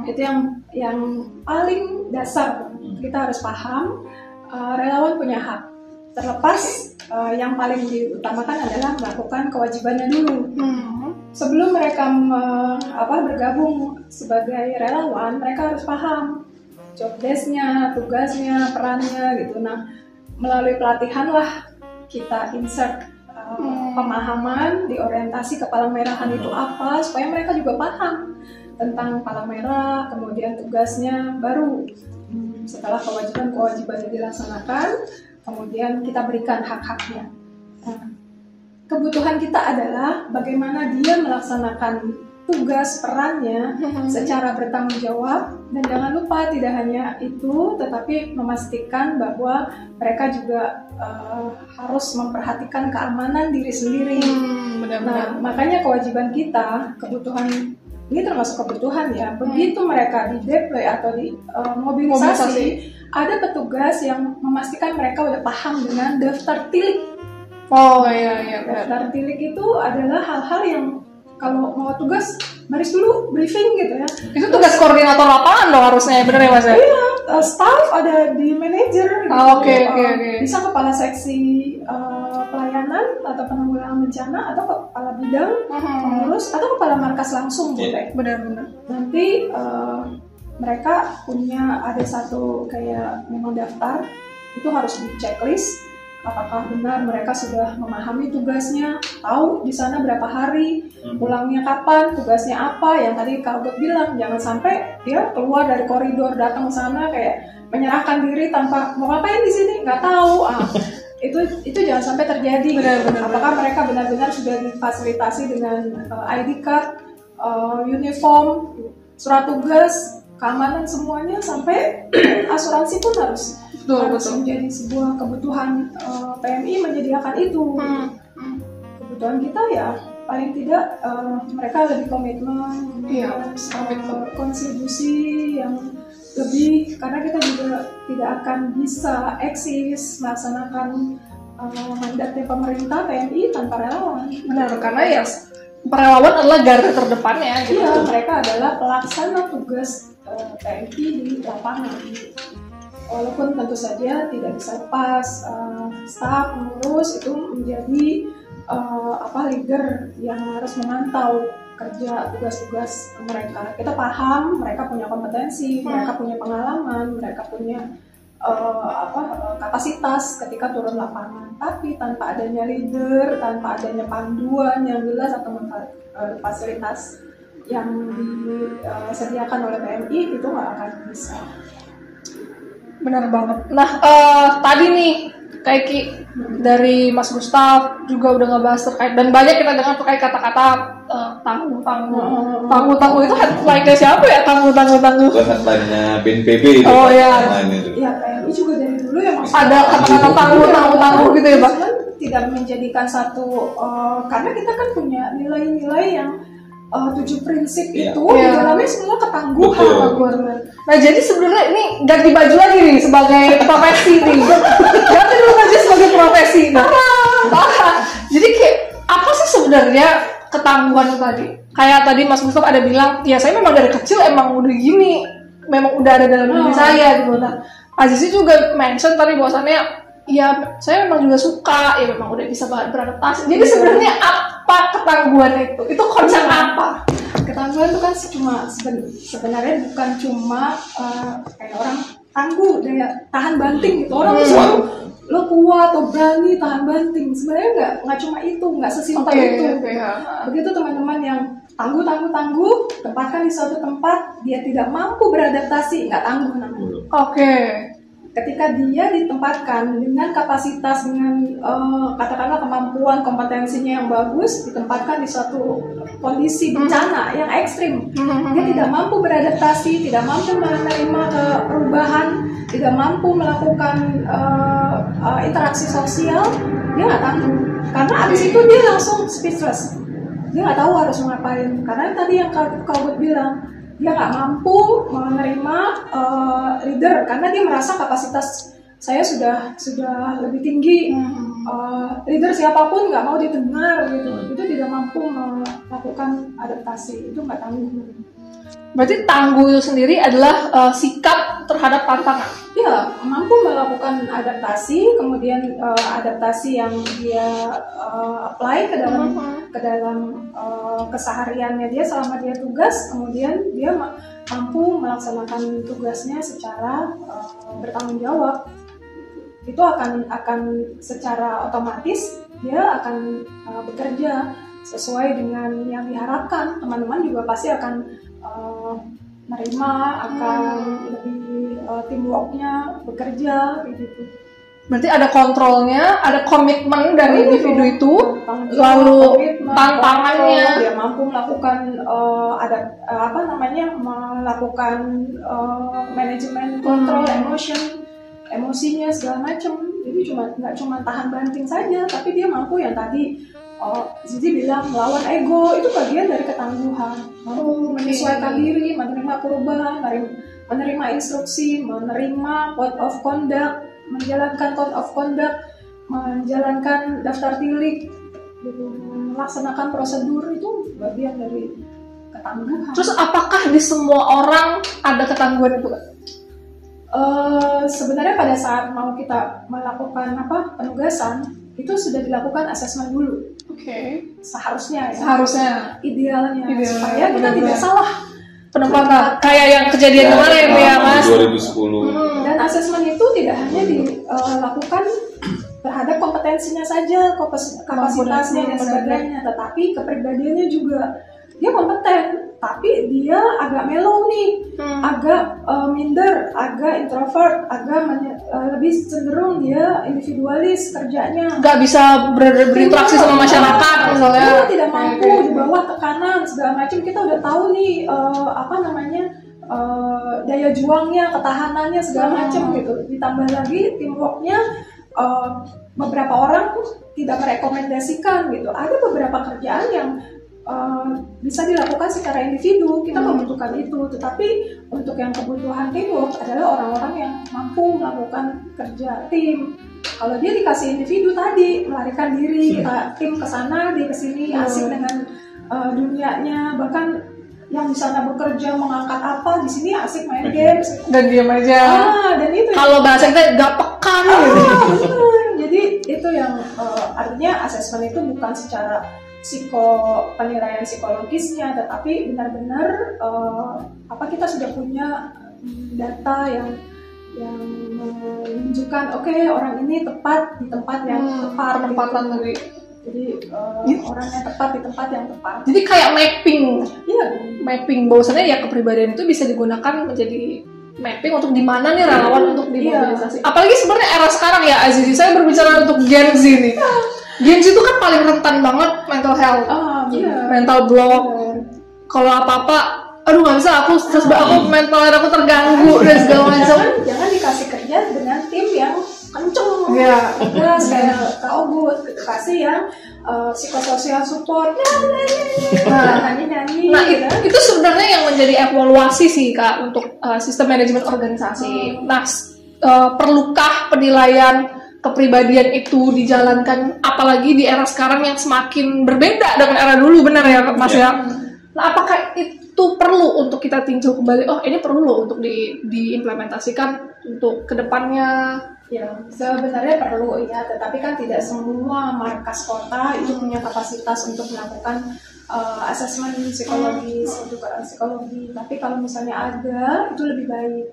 Itu yang paling dasar. Kita harus paham relawan punya hak. Terlepas yang paling diutamakan adalah melakukan kewajibannya dulu. Sebelum mereka bergabung sebagai relawan, mereka harus paham job desk-nya, tugasnya, perannya gitu. Nah, melalui pelatihan lah kita insert pemahaman di orientasi Kepala Merahan itu apa, supaya mereka juga paham tentang Kepala Merah, kemudian tugasnya, baru setelah kewajiban-kewajibannya dilaksanakan, kemudian kita berikan hak-haknya. Kebutuhan kita adalah bagaimana dia melaksanakan tugas perannya secara bertanggung jawab, dan jangan lupa tidak hanya itu, tetapi memastikan bahwa mereka juga harus memperhatikan keamanan diri sendiri. Nah, makanya kewajiban kita, kebutuhan ini termasuk kebutuhan ya. Begitu mereka di deploy atau di mobilisasi, ada petugas yang memastikan mereka udah paham dengan daftar tilik. Daftar tilik itu adalah hal-hal yang kalau mau tugas baris dulu briefing gitu ya. Itu tugas koordinator lapangan dong harusnya, bener ya Mas? Iya, staff ada di manajer. Oke. Bisa kepala seksi pelayanan atau penanggulangan bencana, atau kepala bidang pengurus, atau kepala markas langsung boleh. Benar-benar. Nanti mereka punya ada satu kayak memang daftar, itu harus di checklist. apakah benar mereka sudah memahami tugasnya, tahu di sana berapa hari, pulangnya kapan, tugasnya apa. Yang tadi Kak Ubud bilang, jangan sampai dia keluar dari koridor datang ke sana kayak menyerahkan diri tanpa mau ngapain di sini, nggak tahu. Itu jangan sampai terjadi. Benar. Apakah mereka benar-benar sudah difasilitasi dengan ID card, uniform, surat tugas, keamanan semuanya, sampai asuransi pun harus menjadi sebuah kebutuhan. PMI menyediakan itu. Kebutuhan kita ya paling tidak mereka lebih komitmen, kontribusi yang lebih, karena kita juga tidak akan bisa eksis melaksanakan mandatnya pemerintah PMI tanpa relawan. Benar, karena ya relawan adalah garda terdepannya. Iya, mereka adalah pelaksana tugas PMI di lapangan. Walaupun tentu saja tidak bisa lepas staf pengurus itu menjadi leader yang harus memantau kerja tugas-tugas mereka. Kita paham mereka punya kompetensi, mereka punya pengalaman, mereka punya kapasitas ketika turun lapangan. Tapi tanpa adanya leader, tanpa adanya panduan yang jelas atau fasilitas yang disediakan oleh PMI, itu nggak akan bisa. Benar banget. Nah, tadi nih kayak dari Mas Gustaf juga udah ngebahas terkait, dan banyak kita dengar terkait kata-kata tangguh itu headline-nya siapa ya? Tangguh. Itu headline-nya BNPB itu. Oh iya. Iya, PMI juga dari dulu ya ada kata-kata tangguh gitu ya, Pak. Tidak menjadikan satu karena kita kan punya nilai-nilai yang 7 prinsip itu di dalamnya semua ketangguhan. Nah, jadi sebenarnya ini ganti baju lagi nih sebagai profesi nih. Ganti dulu aja sebagai profesi. Nah, jadi kayak apa sih sebenarnya ketangguhan itu tadi? Kayak tadi Mas Gustaf ada bilang, ya saya memang dari kecil emang udah gini, memang udah ada dalam diri saya gitu. Nah, Azizi juga mention tadi bahwasannya ya saya memang juga suka, ya memang udah bisa beradaptasi. Jadi sebenarnya apa ketangguhan itu? Itu konsep apa? Ketangguhan itu kan sebenarnya bukan cuma kayak orang tangguh, kayak tahan banting gitu. Orang tuh selalu lo kuat atau berani tahan banting. Sebenarnya nggak cuma itu, nggak sesimpel itu. Begitu teman-teman yang tangguh, tempatkan di suatu tempat, dia tidak mampu beradaptasi, nggak tangguh namanya. Ketika dia ditempatkan dengan kapasitas, dengan katakanlah kemampuan, kompetensinya yang bagus, ditempatkan di suatu kondisi bencana yang ekstrim, dia tidak mampu beradaptasi, tidak mampu menerima perubahan, tidak mampu melakukan interaksi sosial, dia nggak tangguh. Karena abis itu dia langsung speechless, dia nggak tahu harus ngapain. Karena tadi yang Kak Ubud bilang, dia nggak mampu menerima leader karena dia merasa kapasitas saya sudah lebih tinggi. Leader siapapun nggak mau didengar gitu. Itu tidak mampu melakukan adaptasi, itu nggak tangguh. Berarti tangguh itu sendiri adalah sikap terhadap tantangan. Ya, mampu melakukan adaptasi, kemudian adaptasi yang dia apply ke dalam kesehariannya dia selama dia tugas, kemudian dia mampu melaksanakan tugasnya secara bertanggung jawab. Itu akan secara otomatis dia akan bekerja sesuai dengan yang diharapkan. Teman-teman juga pasti akan menerima, akan lebih teamworknya bekerja gitu. Berarti ada kontrolnya, ada komitmen dari individu itu, lalu tantangannya. Dia mampu melakukan melakukan manajemen kontrol emosinya segala macam. Jadi nggak cuma tahan banting saja, tapi dia mampu yang tadi Zizi bilang melawan ego, itu bagian dari ketangguhan. Mampu menyesuaikan diri, menerima perubahan, menerima instruksi, menerima code of conduct, menjalankan code of conduct, menjalankan daftar tilik, gitu, melaksanakan prosedur, itu bagian dari ketangguhan. Terus apakah di semua orang ada ketangguhan itu? Sebenarnya pada saat mau kita melakukan penugasan, itu sudah dilakukan asesmen dulu. Seharusnya idealnya supaya kita tidak salah penempatan kayak yang kejadian kemarin ya Mas 2010. Dan asesmen itu tidak hanya dilakukan terhadap kompetensinya saja, kapasitasnya dan sebagainya, tetapi kepribadiannya juga dia kompeten, tapi dia agak mellow nih, agak minder, agak introvert, agak lebih cenderung dia individualis kerjanya, nggak bisa berinteraksi sama masyarakat misalnya. Dia tidak mampu di bawah tekanan segala macam. Kita udah tahu nih daya juangnya, ketahanannya segala macam gitu. Ditambah lagi teamworknya, beberapa orang tidak merekomendasikan gitu. Ada beberapa kerjaan yang bisa dilakukan secara individu, kita membutuhkan itu, tetapi untuk yang kebutuhan teamwork adalah orang-orang yang mampu melakukan kerja tim. Kalau dia dikasih individu tadi, melarikan diri, tim kesana, dia kesini, asik dengan dunianya, bahkan yang di sana bekerja mengangkat apa, di sini asik main games dan diam aja. Dan itu kalau bahasa kita gak peka gitu. Jadi itu yang artinya asesmen itu bukan secara penilaian psikologisnya, tetapi benar-benar kita sudah punya data yang menunjukkan orang ini tepat di tempat yang tepat, penempatan tadi. Jadi orangnya tepat di tempat yang tepat. Jadi kayak mapping. Iya, mapping bahwasannya ya kepribadian itu bisa digunakan menjadi mapping untuk di mana nih relawan untuk dimobilisasi. Apalagi sebenarnya era sekarang ya, Azizi, saya berbicara untuk Gen Z nih. Gen Z itu kan paling rentan banget mental health, mental block. Kalau apa-apa, aduh nggak bisa, aku mental aku terganggu dan segala macam. Jangan dikasih kerja dengan tim yang kenceng, kayak Kak Ogut, kasih yang psikososial support, nyanyi. Nah itu sebenarnya yang menjadi evaluasi sih Kak untuk sistem manajemen organisasi. Nah perlukah penilaian kepribadian itu dijalankan, apalagi di era sekarang yang semakin berbeda dengan era dulu, benar ya Mas ya? Nah apakah itu perlu untuk kita tinjau kembali, ini perlu loh untuk diimplementasikan untuk kedepannya? Ya sebenarnya perlu ya, tetapi kan tidak semua markas kota itu punya kapasitas untuk melakukan asesmen psikologis untuk psikologi, tapi kalau misalnya ada itu lebih baik.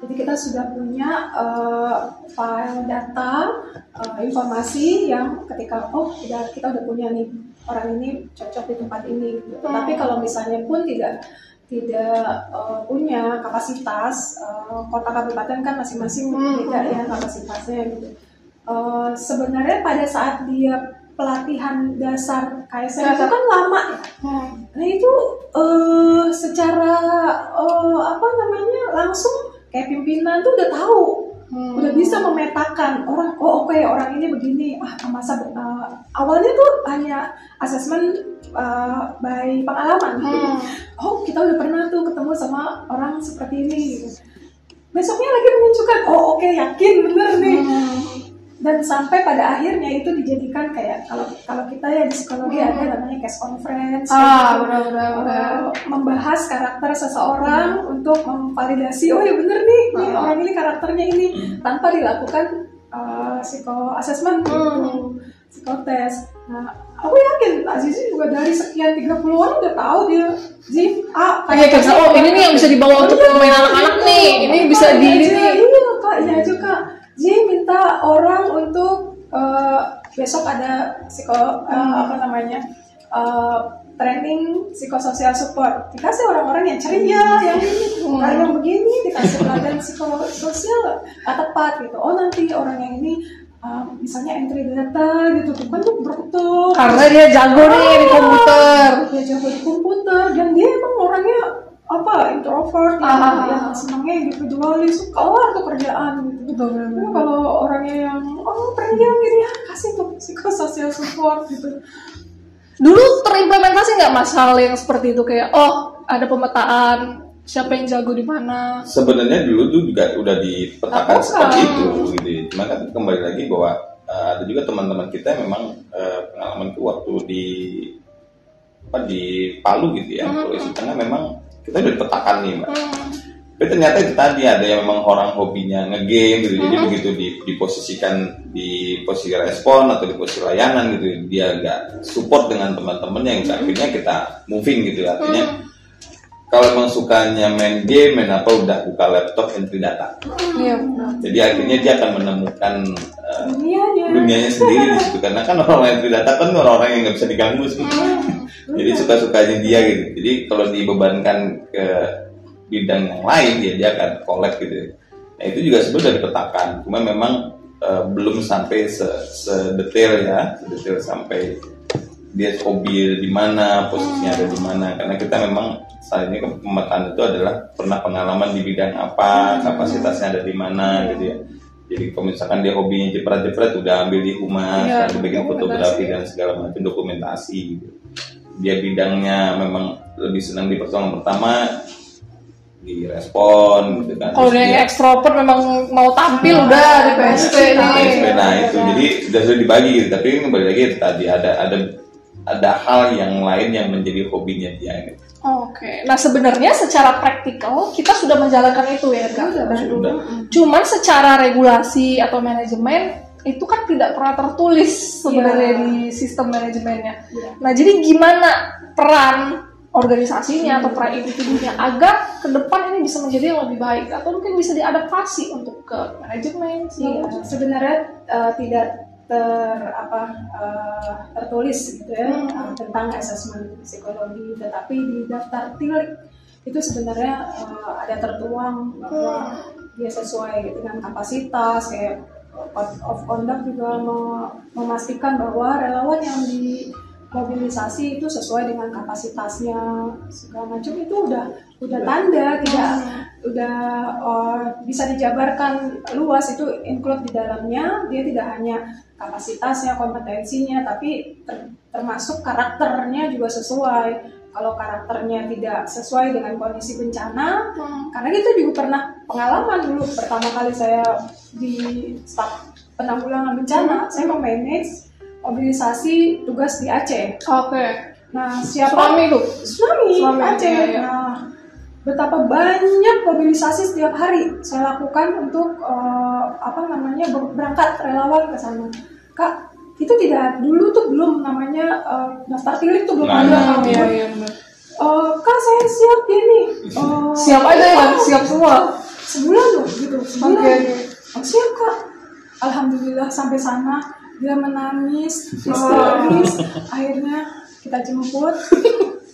Jadi kita sudah punya file data, informasi yang ketika kita udah punya nih orang ini cocok di tempat ini. Gitu. Tapi kalau misalnya pun tidak punya kapasitas, kota kabupaten kan masing-masing beda ya kapasitasnya gitu. Sebenarnya pada saat dia pelatihan dasar KSM itu kan lama ya. Nah itu secara langsung kayak pimpinan tuh udah tahu, udah bisa memetakan orang, orang ini begini. Awalnya tuh hanya asesmen by pengalaman. Kita udah pernah tuh ketemu sama orang seperti ini. Gitu. Besoknya lagi menunjukkan, yakin bener nih. Dan sampai pada akhirnya itu dijadikan kayak kalau kita ya di psikologi ada namanya case conference, membahas karakter seseorang untuk memvalidasi, ya bener nih orang ini karakternya ini, tanpa dilakukan psiko-assessment gitu, psikotes. Nah, aku yakin Azizi juga dari sekian 30-an udah tahu dia ini nih yang bisa dibawa untuk pemain anak-anak nih, ini bisa di ini. Iya juga. Ji minta orang untuk besok ada training psikososial support. Dikasih orang-orang yang ceria, yang ini, yang begini, dikasih pelatihan psikososial tepat gitu. Nanti orang yang ini misalnya entry data gitu, kan tuh berkutuk. Karena dia jago nih di komputer. Dia jago di komputer dan dia emang orangnya introvert yang senangnya individualis, suka tuh kerjaan gitu. Kalau orangnya yang pendiam gitu ya kasih tuh psikososial support gitu. Dulu terimplementasi nggak Mas hal yang seperti itu, kayak ada pemetaan siapa yang jago di mana? Sebenarnya dulu tuh juga udah dipetakan seperti itu gitu. Cuma kan kembali lagi bahwa ada juga teman-teman kita yang memang pengalaman itu waktu di Palu gitu ya, Sulawesi Tengah memang kita udah dipetakan nih Mbak. Tapi ternyata itu tadi ada yang memang orang hobinya ngegame gitu, jadi begitu diposisikan di posisi respon atau di posisi layanan gitu, dia nggak support dengan teman-temannya, yang akhirnya kita moving gitu. Artinya kalau emang sukanya main game, udah buka laptop entry data. Jadi akhirnya dia akan menemukan dunianya sendiri di situ, karena kan orang yang data kan orang-orang yang nggak bisa diganggu sebetulnya. Jadi suka-sukanya dia gitu. Jadi kalau dibebankan ke bidang yang lain dia akan kolek gitu. Nah itu juga sebenarnya dipetakan, cuma memang belum sampai sedetail ya, sedetail sampai dia hobi di mana, posisinya ada di mana. Karena kita memang saat ini pemetaan itu adalah pernah pengalaman di bidang apa, kapasitasnya ada di mana gitu ya. Jadi kalau misalkan dia hobinya jepret-jepret, udah ambil di humas, ada bikin fotografi dan segala macam dokumentasi gitu. Dia bidangnya memang lebih senang di pertemuan pertama, direspon gitu kan. Kalau dia ekstrovert memang mau tampil udah di PSP nih. Nah itu jadi sudah dibagi gitu. Tapi ini kembali lagi tadi ada hal yang lain yang menjadi hobinya dia gitu. Oke. Nah sebenarnya secara praktikal kita sudah menjalankan itu ya Kak. Sudah. Cuman secara regulasi atau manajemen itu kan tidak pernah tertulis sebenarnya di sistem manajemennya. Nah jadi gimana peran organisasinya atau peran individunya agar ke depan ini bisa menjadi yang lebih baik atau mungkin bisa diadaptasi untuk ke manajemen sih. Sebenarnya tidak tertulis gitu ya tentang asesmen psikologi, tetapi di daftar tilik itu sebenarnya ada tertuang bahwa dia sesuai dengan kapasitas, kayak Code of Conduct juga memastikan bahwa relawan yang dimobilisasi itu sesuai dengan kapasitasnya segala macam. Itu udah tanda udah bisa dijabarkan luas, itu include di dalamnya. Dia tidak hanya kapasitasnya, kompetensinya, tapi termasuk karakternya juga sesuai. Kalau karakternya tidak sesuai dengan kondisi bencana, karena itu juga pernah pengalaman dulu pertama kali saya di staf penanggulangan bencana, saya memanage mobilisasi tugas di Aceh. Oke. Nah, siapa? Tsunami Aceh. Ya. Nah, betapa banyak mobilisasi setiap hari saya lakukan untuk berangkat relawan ke sana. Kak, itu tidak dulu tuh belum namanya daftar tilik tuh belum ada. Iya. Kak, saya siap ini. Siap aja ya, siap semua. Sebulan loh gitu. Sebulan. Okay. Siap Kak. Alhamdulillah sampai sana dia menangis, histeris. Akhirnya kita jemput.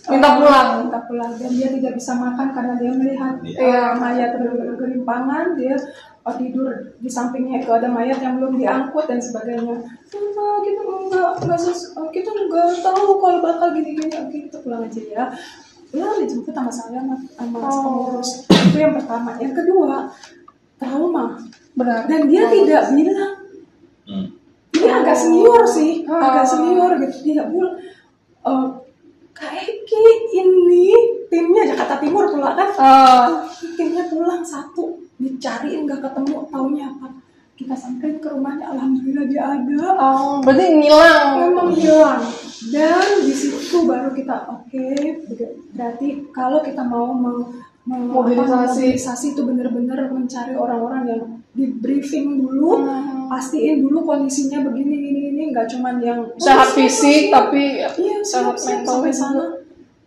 minta pulang dan dia tidak bisa makan karena dia melihat mayat bergelimpangan. Dia tidur di sampingnya itu ada mayat yang belum diangkut dan sebagainya. Kita nggak tahu kalau bakal gini. Oke, kita pulang aja ya. Pulang dijemput sama saya sama pengurus. Itu yang pertama. Yang kedua, trauma. Benar. Dan dia tidak bilang. Dia agak senior sih, gitu. Dia bilang, Kak Eki ini timnya Jakarta Timur pula kan. Timnya pulang satu, dicariin nggak ketemu, taunya apa? Kita samperin ke rumahnya, alhamdulillah dia ada. Berarti ngilang. Memang hilang. Dan di situ baru kita berarti kalau kita mau mobilisasi itu benar-benar mencari orang-orang yang di briefing dulu, pastiin dulu kondisinya begini, nggak cuman yang sehat fisik tapi sehat mental. Sampai sana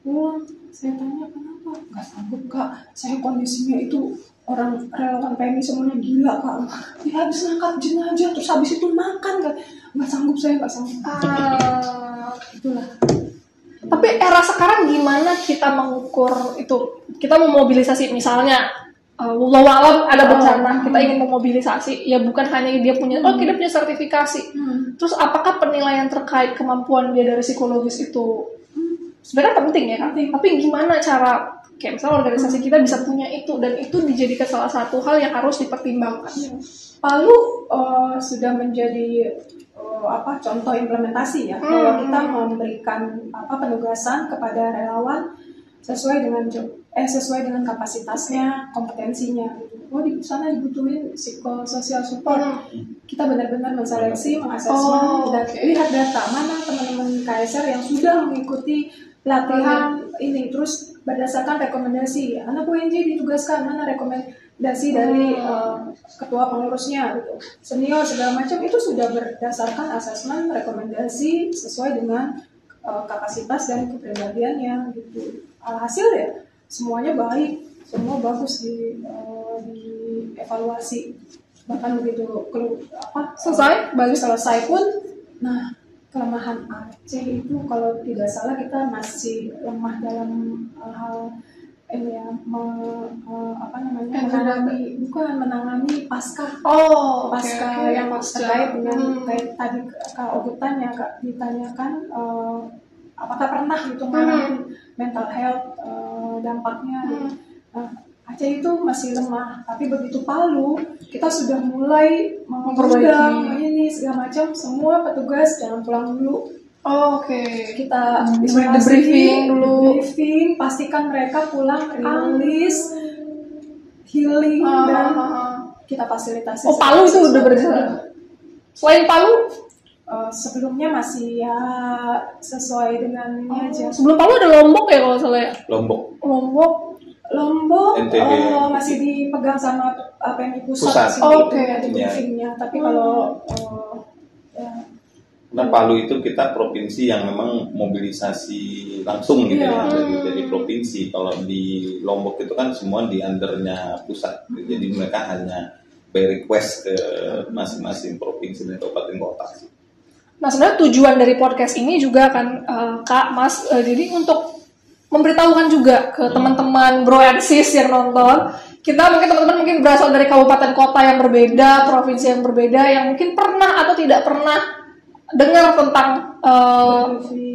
pulang, saya tanya kenapa, nggak sanggup Kak, saya kondisinya itu orang relawan PMI semuanya gila Kak, dia habis ngangkat jenazah terus habis itu makan kan, nggak sanggup. Itulah. Tapi era sekarang gimana kita mengukur itu? Kita memobilisasi misalnya wallahu alam ada bencana, kita ingin memobilisasi, ya bukan hanya dia punya dia punya sertifikasi. Terus apakah penilaian terkait kemampuan dia dari psikologis itu sebenarnya penting ya Kak? Tapi gimana cara kayak misalnya organisasi kita bisa punya itu dan itu dijadikan salah satu hal yang harus dipertimbangkan. Palu sudah menjadi contoh implementasi ya, bahwa kita memberikan penugasan kepada relawan sesuai dengan kapasitasnya, kompetensinya. Di sana dibutuhin psikosocial support. Kita benar-benar menseleksi, mengasesmen, dan lihat data mana teman-teman KSR yang sudah mengikuti pelatihan ini, terus berdasarkan rekomendasi anak UNJ ditugaskan, mana rekomendasi dari ketua pengurusnya gitu, senior segala macam, itu sudah berdasarkan asesmen rekomendasi sesuai dengan kapasitas dan kepribadiannya gitu. Alhasil ya semuanya baik, semua bagus di evaluasi. bahkan begitu selesai pun, nah kelemahan Aceh itu kalau tidak salah kita masih lemah dalam hal ini ya, menangani pasca yang terkait dengan kayak tadi Kak Ogutan yang Kak ditanyakan apakah pernah gitu mengalami mental health dampaknya gitu. Aceh itu masih lemah, tapi begitu Palu kita sudah mulai memperbaiki ini segala macam, semua petugas jangan pulang dulu. Kita briefing dulu, pastikan mereka pulang rilis, healing dan kita fasilitasi. Palu itu udah berjalan. Selain Palu, sebelumnya masih ya sesuai dengan ini aja. Sebelum Palu ada Lombok ya kalau salah ya. Lombok NTB. Masih dipegang sama PMI Pusat. Ada briefingnya. Tapi kalau Nah, Palu itu kita provinsi yang memang mobilisasi langsung gitu ya dari provinsi. Kalau di Lombok itu kan semua di undernya pusat. Jadi mereka hanya by request ke masing-masing provinsi dan kabupaten kota. Nah, sebenarnya tujuan dari podcast ini juga kan Kak, Mas, jadi untuk memberitahukan juga ke teman-teman bro and sis yang nonton, kita teman-teman berasal dari kabupaten kota yang berbeda, provinsi yang berbeda, yang mungkin pernah atau tidak pernah dengar tentang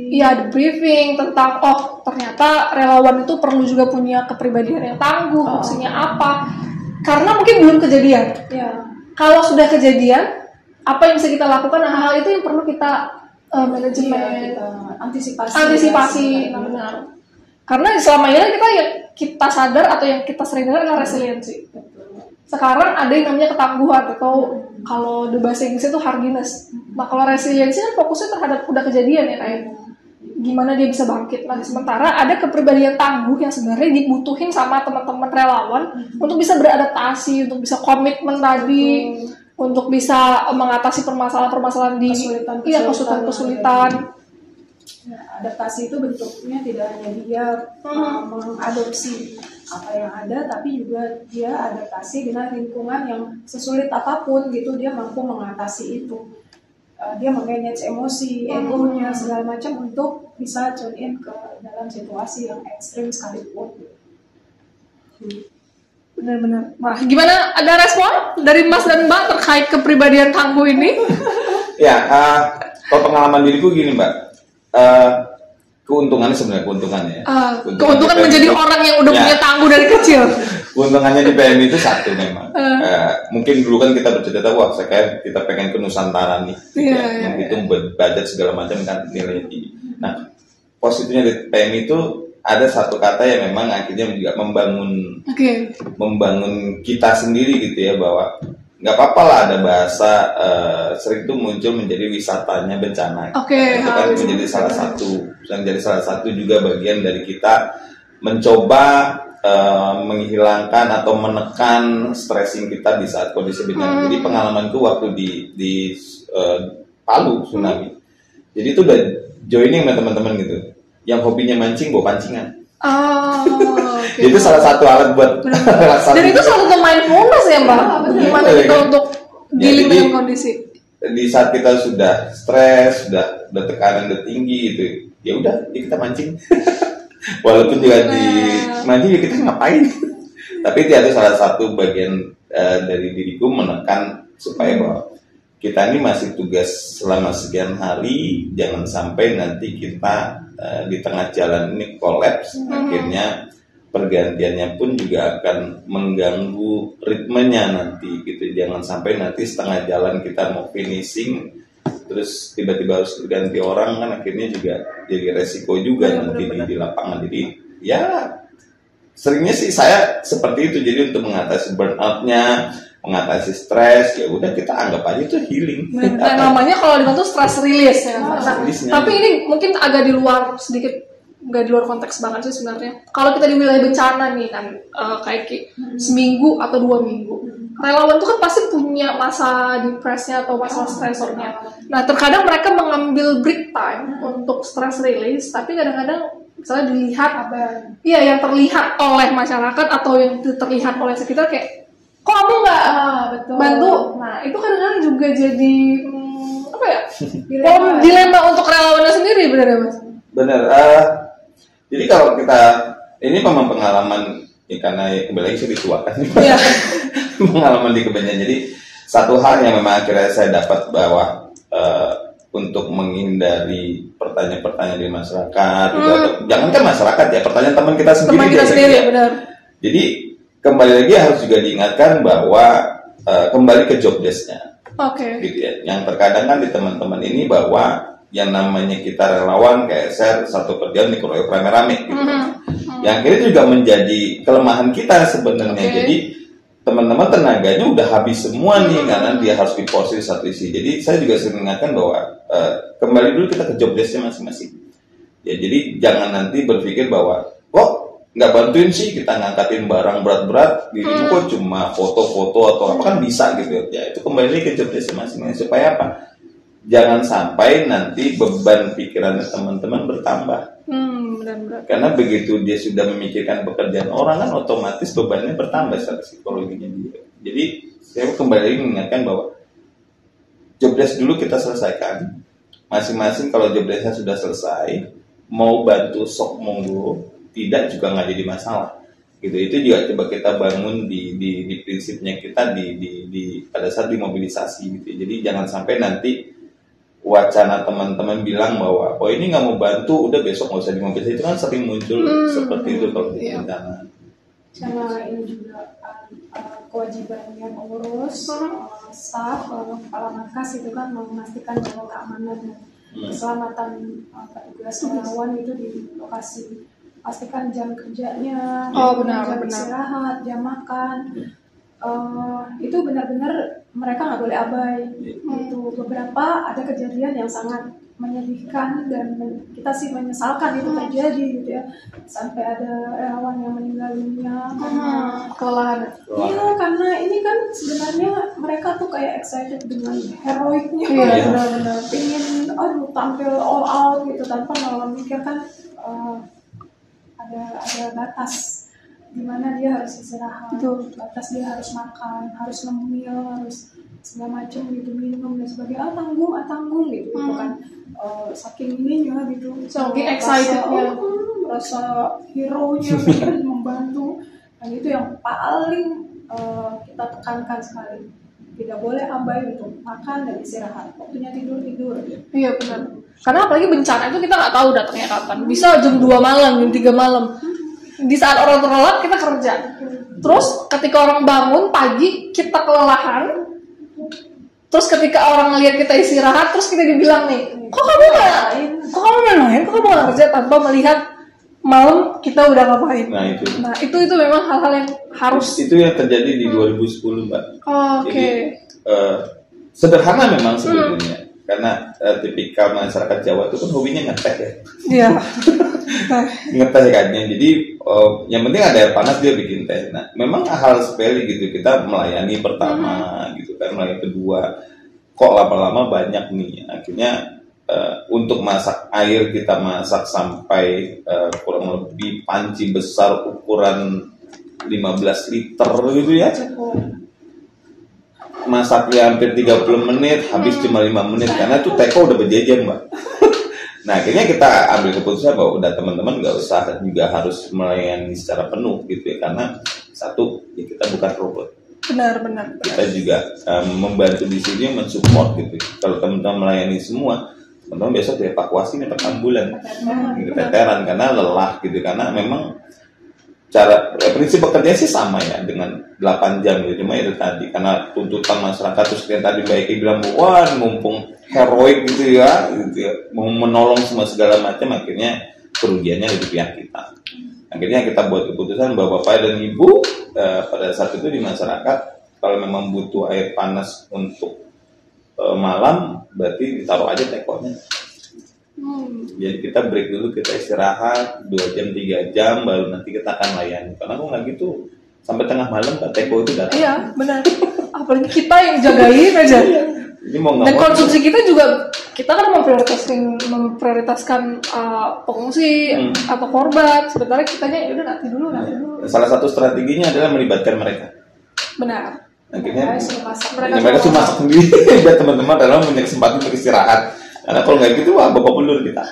the briefing tentang ternyata relawan itu perlu juga punya kepribadian yang tangguh, fungsinya apa, karena mungkin belum kejadian. Kalau sudah kejadian, apa yang bisa kita lakukan? Nah, hal itu yang perlu kita manajemen, antisipasi, benar. Karena selama ini kita sadar atau yang kita sering dengar adalah resiliensi. Sekarang ada yang namanya ketangguhan atau kalau di bahasa Inggris itu hardiness. Nah, kalau resiliensi kan fokusnya terhadap udah kejadian ya, kayak gimana dia bisa bangkit. Nah, sementara ada kepribadian tangguh yang sebenarnya dibutuhin sama teman-teman relawan untuk bisa beradaptasi, untuk bisa komitmen tadi, untuk bisa mengatasi permasalahan-permasalahan di kesulitan. Adaptasi itu bentuknya tidak hanya dia mengadopsi apa yang ada, tapi juga dia adaptasi dengan lingkungan yang sesulit apapun gitu, dia mampu mengatasi itu. Dia memanage emosi, egonya, segala macam untuk bisa tune in ke dalam situasi yang ekstrim sekalipun. Benar-benar. Nah, gimana, ada respon dari Mas dan Mbak terkait kepribadian tangguh ini? Kalau pengalaman diriku gini Mbak, keuntungannya keuntungan menjadi orang yang udah punya tangguh dari kecil. Keuntungannya di PMI itu satu memang. Mungkin dulu kan kita bercerita, kita pengen ke Nusantara nih, menghitung budget segala macam kan nilainya tinggi. Nah, positifnya di PMI itu ada satu kata yang memang akhirnya juga membangun kita sendiri gitu ya, bahwa nggak apa-apa lah ada bahasa sering itu muncul menjadi wisatanya bencana. Itu kan menjadi salah satu juga bagian dari kita mencoba menghilangkan atau menekan stressing kita di saat kondisi bencana. Jadi pengalamanku waktu di Palu tsunami. Jadi itu udah joining sama teman-teman gitu. Yang hobinya mancing bawa pancingan. Itu salah satu alat buat dan itu salah satu mindfulness ya Mbak. Gimana kita untuk dealing dengan kondisi di saat kita sudah stres, sudah tekanan udah tinggi gitu, ya udah kita mancing. Walaupun juga di mancing ya kita ngapain. Tapi itu ada salah satu bagian dari diriku menekan supaya bahwa kita ini masih tugas selama sekian hari, jangan sampai nanti kita di tengah jalan ini kolaps, akhirnya pergantiannya pun juga akan mengganggu ritmenya nanti gitu. Jangan sampai nanti setengah jalan kita mau finishing terus tiba-tiba harus berganti orang, kan akhirnya juga jadi resiko juga nanti di lapangan. Jadi ya seringnya sih saya seperti itu. Jadi untuk mengatasi burnout-nya, mengatasi stres, ya udah kita anggap aja itu healing. Namanya kalau dibantu stress release ya. Tapi ini mungkin agak di luar sedikit, nggak di luar konteks banget sih sebenarnya. Kalau kita di wilayah bencana nih kan, kayak seminggu atau 2 minggu, relawan itu kan pasti punya masa depresnya atau masa stresornya. Nah, terkadang mereka mengambil break time untuk stress release, tapi kadang-kadang misalnya dilihat yang terlihat oleh masyarakat atau yang terlihat oleh sekitar kayak, kok kamu nggak bantu itu kadang-kadang juga jadi apa ya? Dilema untuk relawannya sendiri, benar ya Mas? Benar. Jadi kalau kita ini memang pengalaman ya, karena ya, kembali lagi saya dituakan yeah. pengalaman di kebenyan. Jadi satu hal yang memang akhirnya saya dapat bahwa untuk menghindari pertanyaan-pertanyaan di masyarakat, gitu, atau jangankan masyarakat ya, pertanyaan teman kita sendiri. Teman kita sendiri, ya. Benar. Jadi kembali lagi harus juga diingatkan bahwa kembali ke job desk-nya. Oke. Gitu ya. Yang terkadang kan di teman-teman ini bahwa yang namanya kita relawan kayak share satu kerjaan dikeroyok rame-rame gitu. Yang akhirnya juga menjadi kelemahan kita sebenarnya. Jadi teman-teman tenaganya udah habis semua nih karena dia harus di posisi satu isi. Jadi saya juga sering mengingatkan bahwa kembali dulu kita ke job desk-nya masing-masing. Ya jadi jangan nanti berpikir bahwa kok nggak bantuin sih kita ngangkatin barang berat-berat di kok cuma foto-foto atau apa kan bisa gitu ya. Itu kembali ke job desk masing-masing supaya apa? Jangan sampai nanti beban pikiran teman-teman bertambah. Benar-benar. Karena begitu dia sudah memikirkan pekerjaan orang kan otomatis bebannya bertambah secara psikologinya dia. Jadi saya kembali lagi mengingatkan bahwa job desk dulu kita selesaikan. Masing-masing kalau job desk-nya sudah selesai, mau bantu sok monggo, tidak juga nggak jadi masalah. Gitu. Itu juga coba kita bangun di prinsipnya kita di pada saat dimobilisasi gitu. Jadi jangan sampai nanti wacana teman-teman bilang bahwa oh ini nggak mau bantu, udah besok nggak usah dimobilisasi. Itu kan sering muncul seperti itu kalau di rencana. Sama ini juga kewajiban yang mengurus staf kepala markas itu kan memastikan bahwa keamanan dan keselamatan petugas relawan itu di lokasi. Pastikan jam kerjanya, jam istirahat, jam makan. Itu benar-benar mereka nggak boleh abai. Itu beberapa ada kejadian yang sangat menyedihkan dan kita sih menyesalkan itu terjadi gitu ya, sampai ada relawan yang meninggal dunia karena kelelahan. Iya, karena ini kan sebenarnya mereka tuh kayak excited dengan heroiknya, benar-benar ingin tampil all out gitu tanpa memikirkan ada batas di mana dia harus istirahat, batas dia harus makan, harus ngemil, harus segala macam gitu, minum dan sebagainya, tanggung gitu, itu kan saking ininya gitu, saking excitednya, rasa hero-nya membantu, dan itu yang paling kita tekankan sekali, tidak boleh abai untuk makan dan istirahat, waktunya tidur. Iya benar, karena apalagi bencana itu kita nggak tahu datangnya kapan, bisa jam 2 malam, jam 3 malam. Di saat orang terlelap kita kerja. Terus ketika orang bangun pagi kita kelelahan. Terus ketika orang ngelihat kita istirahat, terus kita dibilang nih, kok kamu main, kok kamu nggak kerja tanpa melihat malam kita udah ngapain. Nah itu memang hal-hal yang harus. Itu yang terjadi di 2010 Mbak. Oke. Sederhana memang sebetulnya. Karena tipikal masyarakat Jawa itu kan hobinya ngeteh ya. Iya. Ngeteh kan. Jadi yang penting ada air panas dia bikin teh. Nah, memang hal sepele gitu, kita melayani pertama gitu kan, melayani kedua. Kok lama-lama banyak nih. Akhirnya untuk masak air kita masak sampai kurang lebih panci besar ukuran 15 liter gitu ya. Masaknya hampir 30 menit, habis cuma 5 menit karena itu teko udah berjejer Mbak. Nah akhirnya kita ambil keputusan bahwa udah teman-teman nggak usah juga harus melayani secara penuh gitu ya, karena satu ya kita bukan robot. Benar. Kita juga membantu di sini mensupport gitu. Kalau teman-teman melayani semua, teman-teman besok dievakuasi nih per bulan, keteteran karena lelah gitu, karena memang prinsip bekerja sih sama ya dengan 8 jam gitu, cuma itu tadi karena tuntutan masyarakat terus yang tadi Mbak Eki bilang wah mumpung heroik gitu ya, mau menolong semua segala macam, akhirnya kerugiannya di pihak kita. Akhirnya kita buat keputusan bahwa Bapak dan Ibu pada saat itu di masyarakat kalau memang butuh air panas untuk malam berarti ditaruh aja tekonya. Jadi kita break dulu, kita istirahat 2 jam 3 jam baru nanti kita akan layani. Karena kalau nggak gitu sampai tengah malam Pak teko itu datang. Iya benar. Apalagi kita yang jagain aja. Jadi mau dan konsumsi kita juga, kita kan memprioritaskan pengungsi atau korban. Sementara kitanya ya udah nanti dulu. Salah satu strateginya adalah melibatkan mereka. Benar. Akhirnya mereka suruh masak sendiri biar teman-teman dalam punya kesempatan untuk istirahat. Karena kalau nggak gitu, wah bapak belur kita.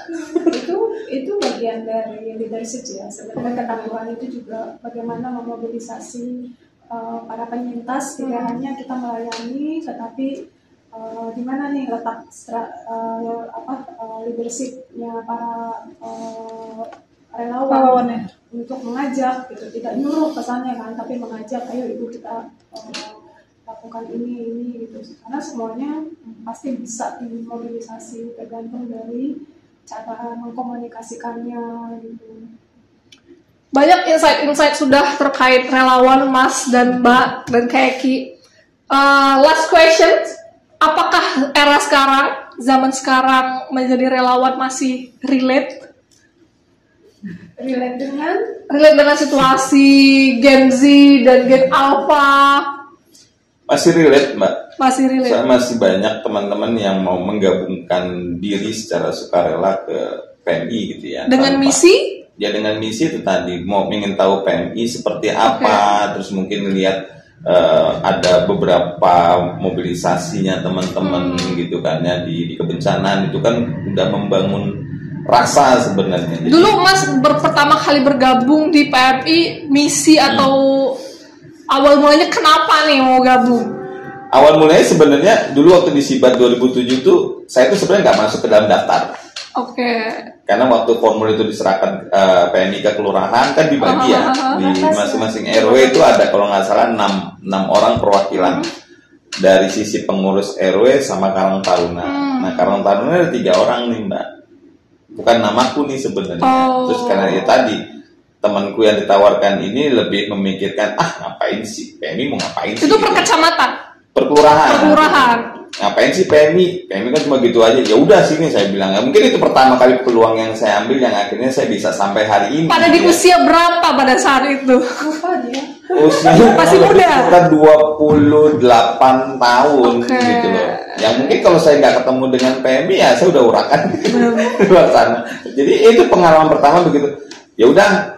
itu bagian dari leadership ya. Sebenarnya ketangguhan itu juga bagaimana memobilisasi para penyintas, tidak hanya kita melayani, tetapi di mana nih letak leadershipnya para relawan ya, untuk mengajak gitu, tidak nyuruh pesannya kan, tapi mengajak, ayo ibu kita lakukan ini gitu, karena semuanya pasti bisa dimobilisasi, tergantung dari cara mengkomunikasikannya gitu. Banyak insight sudah terkait relawan Mas dan Mbak dan Keki. Last question, apakah era sekarang, zaman sekarang menjadi relawan masih relate dengan situasi Gen Z dan Gen Alpha? Masih relate, Mbak. Masih relate. Masih banyak teman-teman yang mau menggabungkan diri secara sukarela ke PMI gitu ya. Dengan misi? Ya dengan misi itu tadi, mau ingin tahu PMI seperti apa, terus mungkin lihat ada beberapa mobilisasinya teman-teman gitu kan ya di kebencanaan itu kan udah membangun rasa sebenarnya. Jadi, dulu Mas pertama kali bergabung di PMI misi atau awal mulanya kenapa nih mau gabung? Awal mulanya sebenarnya dulu waktu di Sibat 2007 tuh saya tuh sebenarnya nggak masuk ke dalam daftar. Oke. Karena waktu formulir itu diserahkan PMI ke kelurahan kan dibagi ya di masing-masing RW itu ada kalau nggak salah 6 orang perwakilan dari sisi pengurus RW sama Karang Taruna. Nah Karang Taruna ada 3 orang nih Mbak. Bukan namaku nih sebenarnya. Terus karena ya tadi temanku yang ditawarkan ini lebih memikirkan ngapain sih PMI mau ngapain sih? Itu per kecamatan. Per kelurahan. Ngapain sih PMI? PMI kan cuma gitu aja. Ya udah sini saya bilang. Ya, mungkin itu pertama kali peluang yang saya ambil yang akhirnya saya bisa sampai hari ini. Pada di usia berapa pada saat itu? Lupa dia. Usia masih muda. Sekitar 28 tahun gitu loh. Yang mungkin kalau saya nggak ketemu dengan PMI ya saya udah urakan di luar sana. Jadi itu pengalaman pertama begitu. Ya udah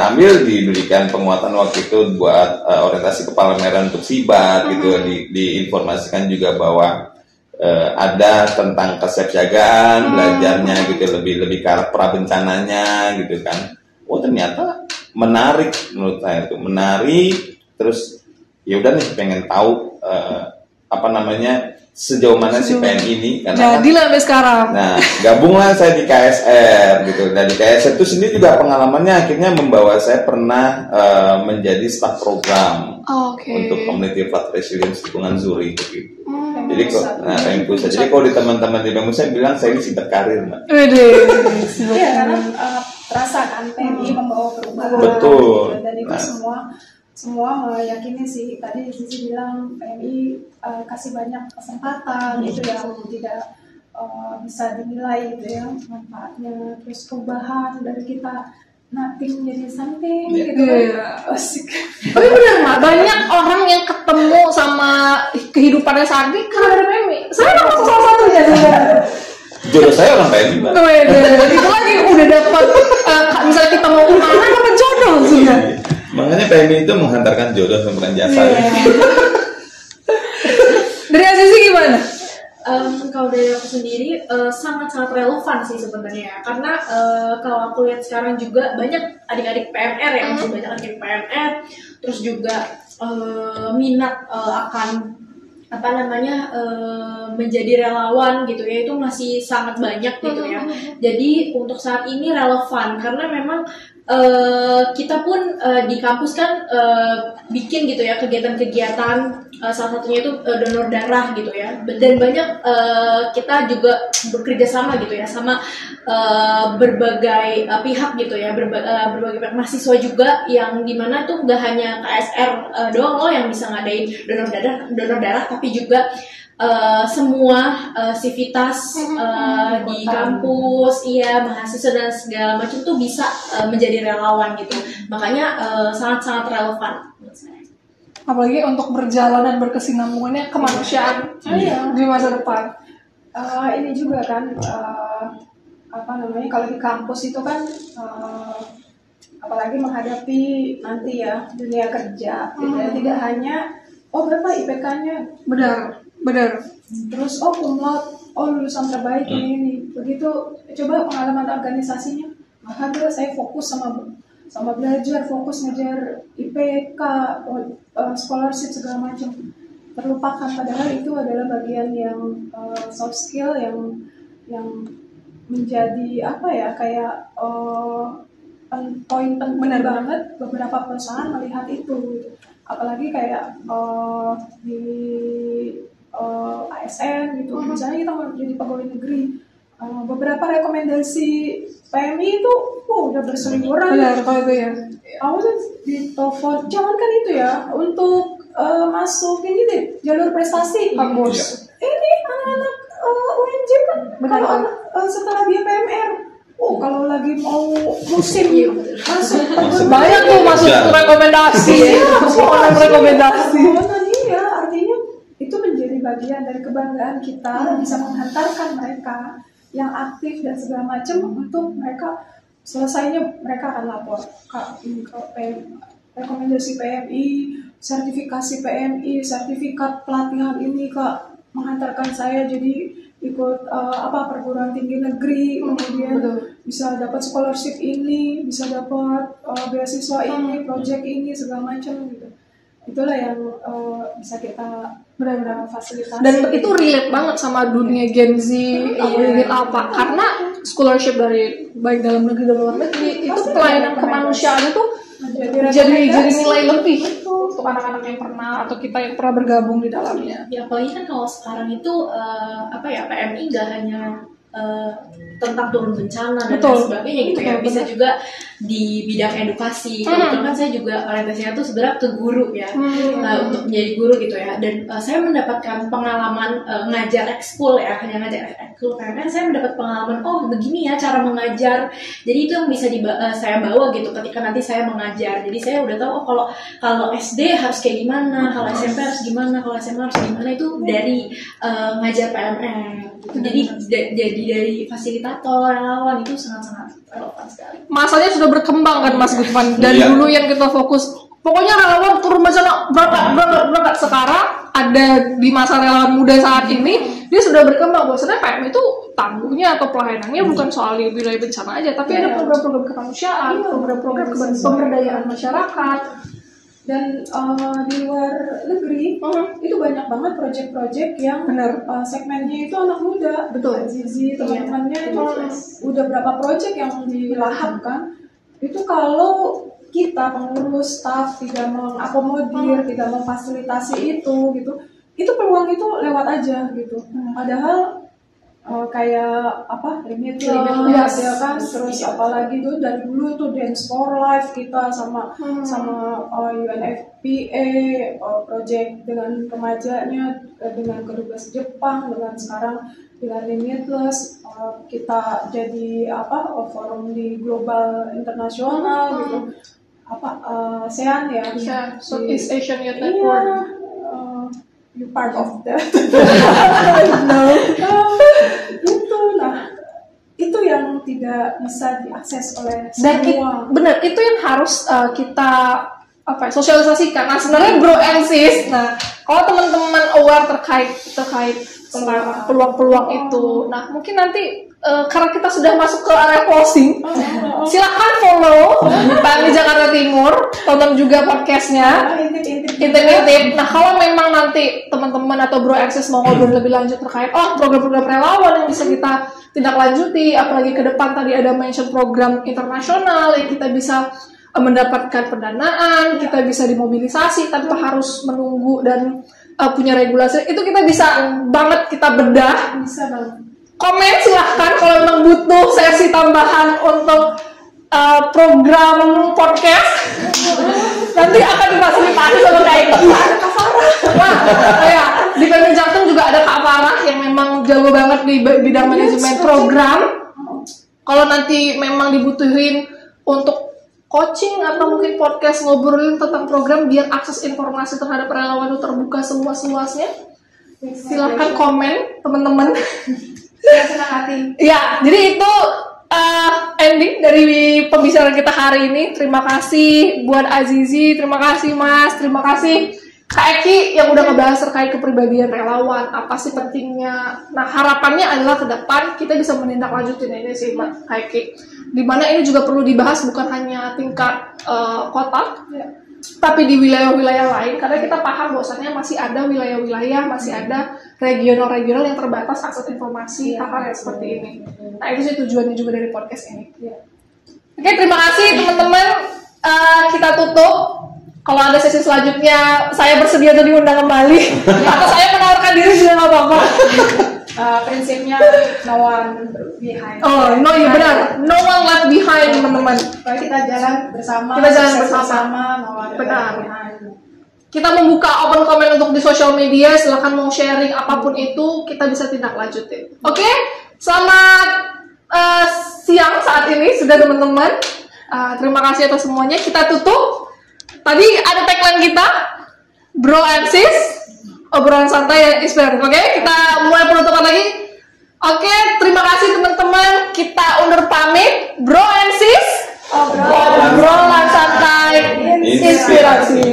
ambil diberikan penguatan waktu itu buat orientasi kepala merah untuk Sibat gitu. Diinformasikan juga bahwa ada tentang kesiapsiagaan belajarnya gitu, lebih ke arah prabencananya gitu kan. Oh ternyata menarik menurut saya itu menarik. Terus ya udah nih pengen tahu sejauh mana si PMI ini karena jadilah sampai sekarang. Nah, gabunglah saya di KSR gitu. Dan di KSR itu sendiri juga pengalamannya akhirnya membawa saya pernah menjadi staf program untuk Community Flood Resilience lingkungan Zuri gitu. Jadi PMI Pusat. Jadi kalau di teman-teman di PMI saya bilang saya ini singkat karir, Mbak. Iya, karena terasa kan PMI membawa perubahan. Betul. Dan itu semua meyakini sih, tadi Zizi bilang PMI kasih banyak kesempatan itu yang tidak bisa dinilai gitu ya manfaatnya, terus perubahan dari kita nothing jadi something gitu asik. Tapi benar Mbak, banyak orang yang ketemu sama kehidupannya saat ini karena dari PMI. Saya termasuk salah satunya juga. Jodoh saya orang PMI Mbak. Itu lagi udah dapat misalnya kita mau kemana dapat jodoh sudah. Makanya PMI itu menghantarkan jodoh bukan jasa. Dari Azizi gimana? Kalau dari aku sendiri sangat-sangat relevan sih sebenarnya, karena kalau aku lihat sekarang juga banyak adik-adik PMR yang masih banyak adik PMR, terus juga minat akan menjadi relawan gitu ya, itu masih sangat banyak gitu ya. Jadi untuk saat ini relevan karena memang kita pun di kampus kan bikin gitu ya kegiatan-kegiatan, salah satunya itu donor darah gitu ya, dan banyak kita juga bekerja sama gitu ya sama berbagai pihak gitu ya, berbagai pihak mahasiswa juga, yang dimana tuh nggak hanya KSR doang loh yang bisa ngadain donor darah tapi juga semua sivitas di kampus, mahasiswa dan segala macam tuh bisa menjadi relawan gitu. Makanya sangat-sangat relevan menurut saya. Apalagi untuk berjalan dan berkesinambungannya kemanusiaan di masa depan. Ini juga kan kalau di kampus itu kan apalagi menghadapi nanti ya dunia kerja, tidak hanya oh berapa IPK-nya, Benar. terus oh cum laude, oh lulusan terbaik ini. Begitu coba pengalaman organisasinya, ada saya fokus sama belajar, fokus ngejar IPK, scholarship segala macam, terlupakan padahal itu adalah bagian yang soft skill yang menjadi apa ya, kayak poin penting banget beberapa perusahaan melihat itu gitu. Apalagi kayak di ASN gitu, misalnya kita mau jadi pegawai negeri, beberapa rekomendasi PMI itu udah berseliweran. Benar kalau itu ya. Aku tuh ditelepon, jangan kan itu ya, untuk masuk ini deh, jalur prestasi Kampus. ini anak-anak UNJ kan, kalau setelah dia PMR, kalau lagi mau musim masuk Banyak tuh masuk rekomendasi. Orang rekomendasi. Iya, artinya itu menjadi bagian dari kebanggaan kita bisa menghantarkan mereka yang aktif dan segala macam untuk mereka selesainya mereka akan lapor ke rekomendasi PMI, sertifikasi PMI, sertifikat pelatihan ini Kak menghantarkan saya jadi ikut perguruan tinggi negeri, kemudian bisa dapat scholarship ini, bisa dapat beasiswa ini, project ini segala macam gitu. Itulah yang bisa kita benar-benar fasilitasi. Dan itu relate banget sama dunia Gen Z, apa? Karena scholarship dari baik dalam negeri dan luar negeri itu pelayanan kemanusiaan itu jadi nilai lebih untuk anak-anak yang pernah atau kita yang pernah bergabung di dalamnya. Ya apalagi kan kalau sekarang itu PMI nggak hanya tentang turun bencana dan lain sebagainya gitu ya, bisa juga di bidang edukasi. Kebetulan saya juga orientasinya tuh sebenarnya ke guru ya, untuk menjadi guru gitu ya. Dan saya mendapatkan pengalaman ngajar ekskul ya, hanya ngajar ekskul karena saya mendapat pengalaman begini ya cara mengajar. Jadi itu yang bisa saya bawa gitu ketika nanti saya mengajar. Jadi saya udah tahu kalau SD harus kayak gimana, kalau SMP harus gimana, kalau SMA harus gimana, itu dari ngajar PMR. Gitu. Jadi dari fasilitator, relawan itu sangat-sangat relevan sekali. Masanya sudah berkembang kan Mas Gufman. Dari dulu yang kita fokus, pokoknya relawan turun bencana berangkat. Sekarang ada di masa relawan muda saat ini, dia sudah berkembang. Bahwasanya PM itu tangguhnya atau pelayanannya bukan soal di wilayah bencana aja, tapi ada program-program kemanusiaan, program-program pemberdayaan masyarakat. Dan di luar negeri itu banyak banget proyek-proyek yang segmennya itu anak muda. Betul. Zizi teman-temannya itu udah berapa proyek yang dilahapkan. Itu kalau kita pengurus staff tidak mengakomodir, tidak memfasilitasi itu gitu, peluang itu lewat aja gitu. Padahal kayak limitless ya kan, terus apalagi tuh dari dulu tuh Dance for Life kita sama UNFPA, project dengan remajanya, dengan kedubes Jepang, dengan sekarang dengan limitless, kita jadi forum di global internasional gitu, ASEAN ya, Southeast Asian Youth Network. You part of that. Itu yang tidak bisa diakses oleh semua. Benar, itu yang harus kita sosialisasikan. Nah sebenarnya bro and sis, kalau teman-teman aware terkait tentang peluang-peluang itu, nah mungkin nanti karena kita sudah masuk ke area closing, silakan follow PMI Jakarta Timur, tonton juga podcastnya, intip-intip. Nah kalau memang nanti teman-teman atau bro and sis mau ngobrol lebih lanjut terkait program-program relawan yang bisa kita tindak lanjuti, apalagi ke depan tadi ada mention program internasional yang kita bisa mendapatkan pendanaan, kita bisa dimobilisasi tanpa harus menunggu dan punya regulasi, itu kita bisa banget kita bedah. Bisa banget. Komen silahkan kalau memang butuh sesi tambahan untuk program podcast. Nanti akan difasilitasi sama Kak Eki. Di PMI Jateng juga ada Kak Farah yang memang jago banget di bidang manajemen program. Kalau nanti memang dibutuhin untuk coaching atau mungkin podcast ngobrolin tentang program biar akses informasi terhadap relawan itu terbuka seluas-luasnya, silahkan komen teman-teman. Senang hati. Ya, jadi itu ending dari pembicaraan kita hari ini. Terima kasih buat Azizi, terima kasih Mas, terima kasih Kak Eki yang udah ngebahas terkait kepribadian relawan, apa sih pentingnya. Nah, harapannya adalah ke depan kita bisa menindaklanjutin ini sih Mbak Kak Eki. Dimana ini juga perlu dibahas bukan hanya tingkat kota, tapi di wilayah-wilayah lain, karena kita paham bahwasannya masih ada wilayah-wilayah, masih ada regional-regional yang terbatas akses informasi hal-hal yang seperti ini. Nah, itu sih tujuannya juga dari podcast ini. Oke, terima kasih teman-teman. Kita tutup. Kalau ada sesi selanjutnya, saya bersedia untuk diundang kembali. Atau saya menawarkan diri juga nggak apa-apa. Prinsipnya no one behind. Oh, no, iya benar. No one left behind, teman-teman. Kalau kita jalan bersama, Kita jalan sukses bersama. no one Benar. left behind. Kita membuka open comment untuk di sosial media. Silahkan mau sharing apapun itu, kita bisa tindak lanjutin. Oke, selamat siang saat ini sudah teman-teman. Terima kasih atas semuanya. Kita tutup. Tadi ada tagline kita, Bro and Sis, obrolan santai dan inspiratif. Oke, kita mulai penutupan lagi. Oke, terima kasih teman-teman. Kita undur pamit. Bro and Sis, obrolan santai, inspirasi.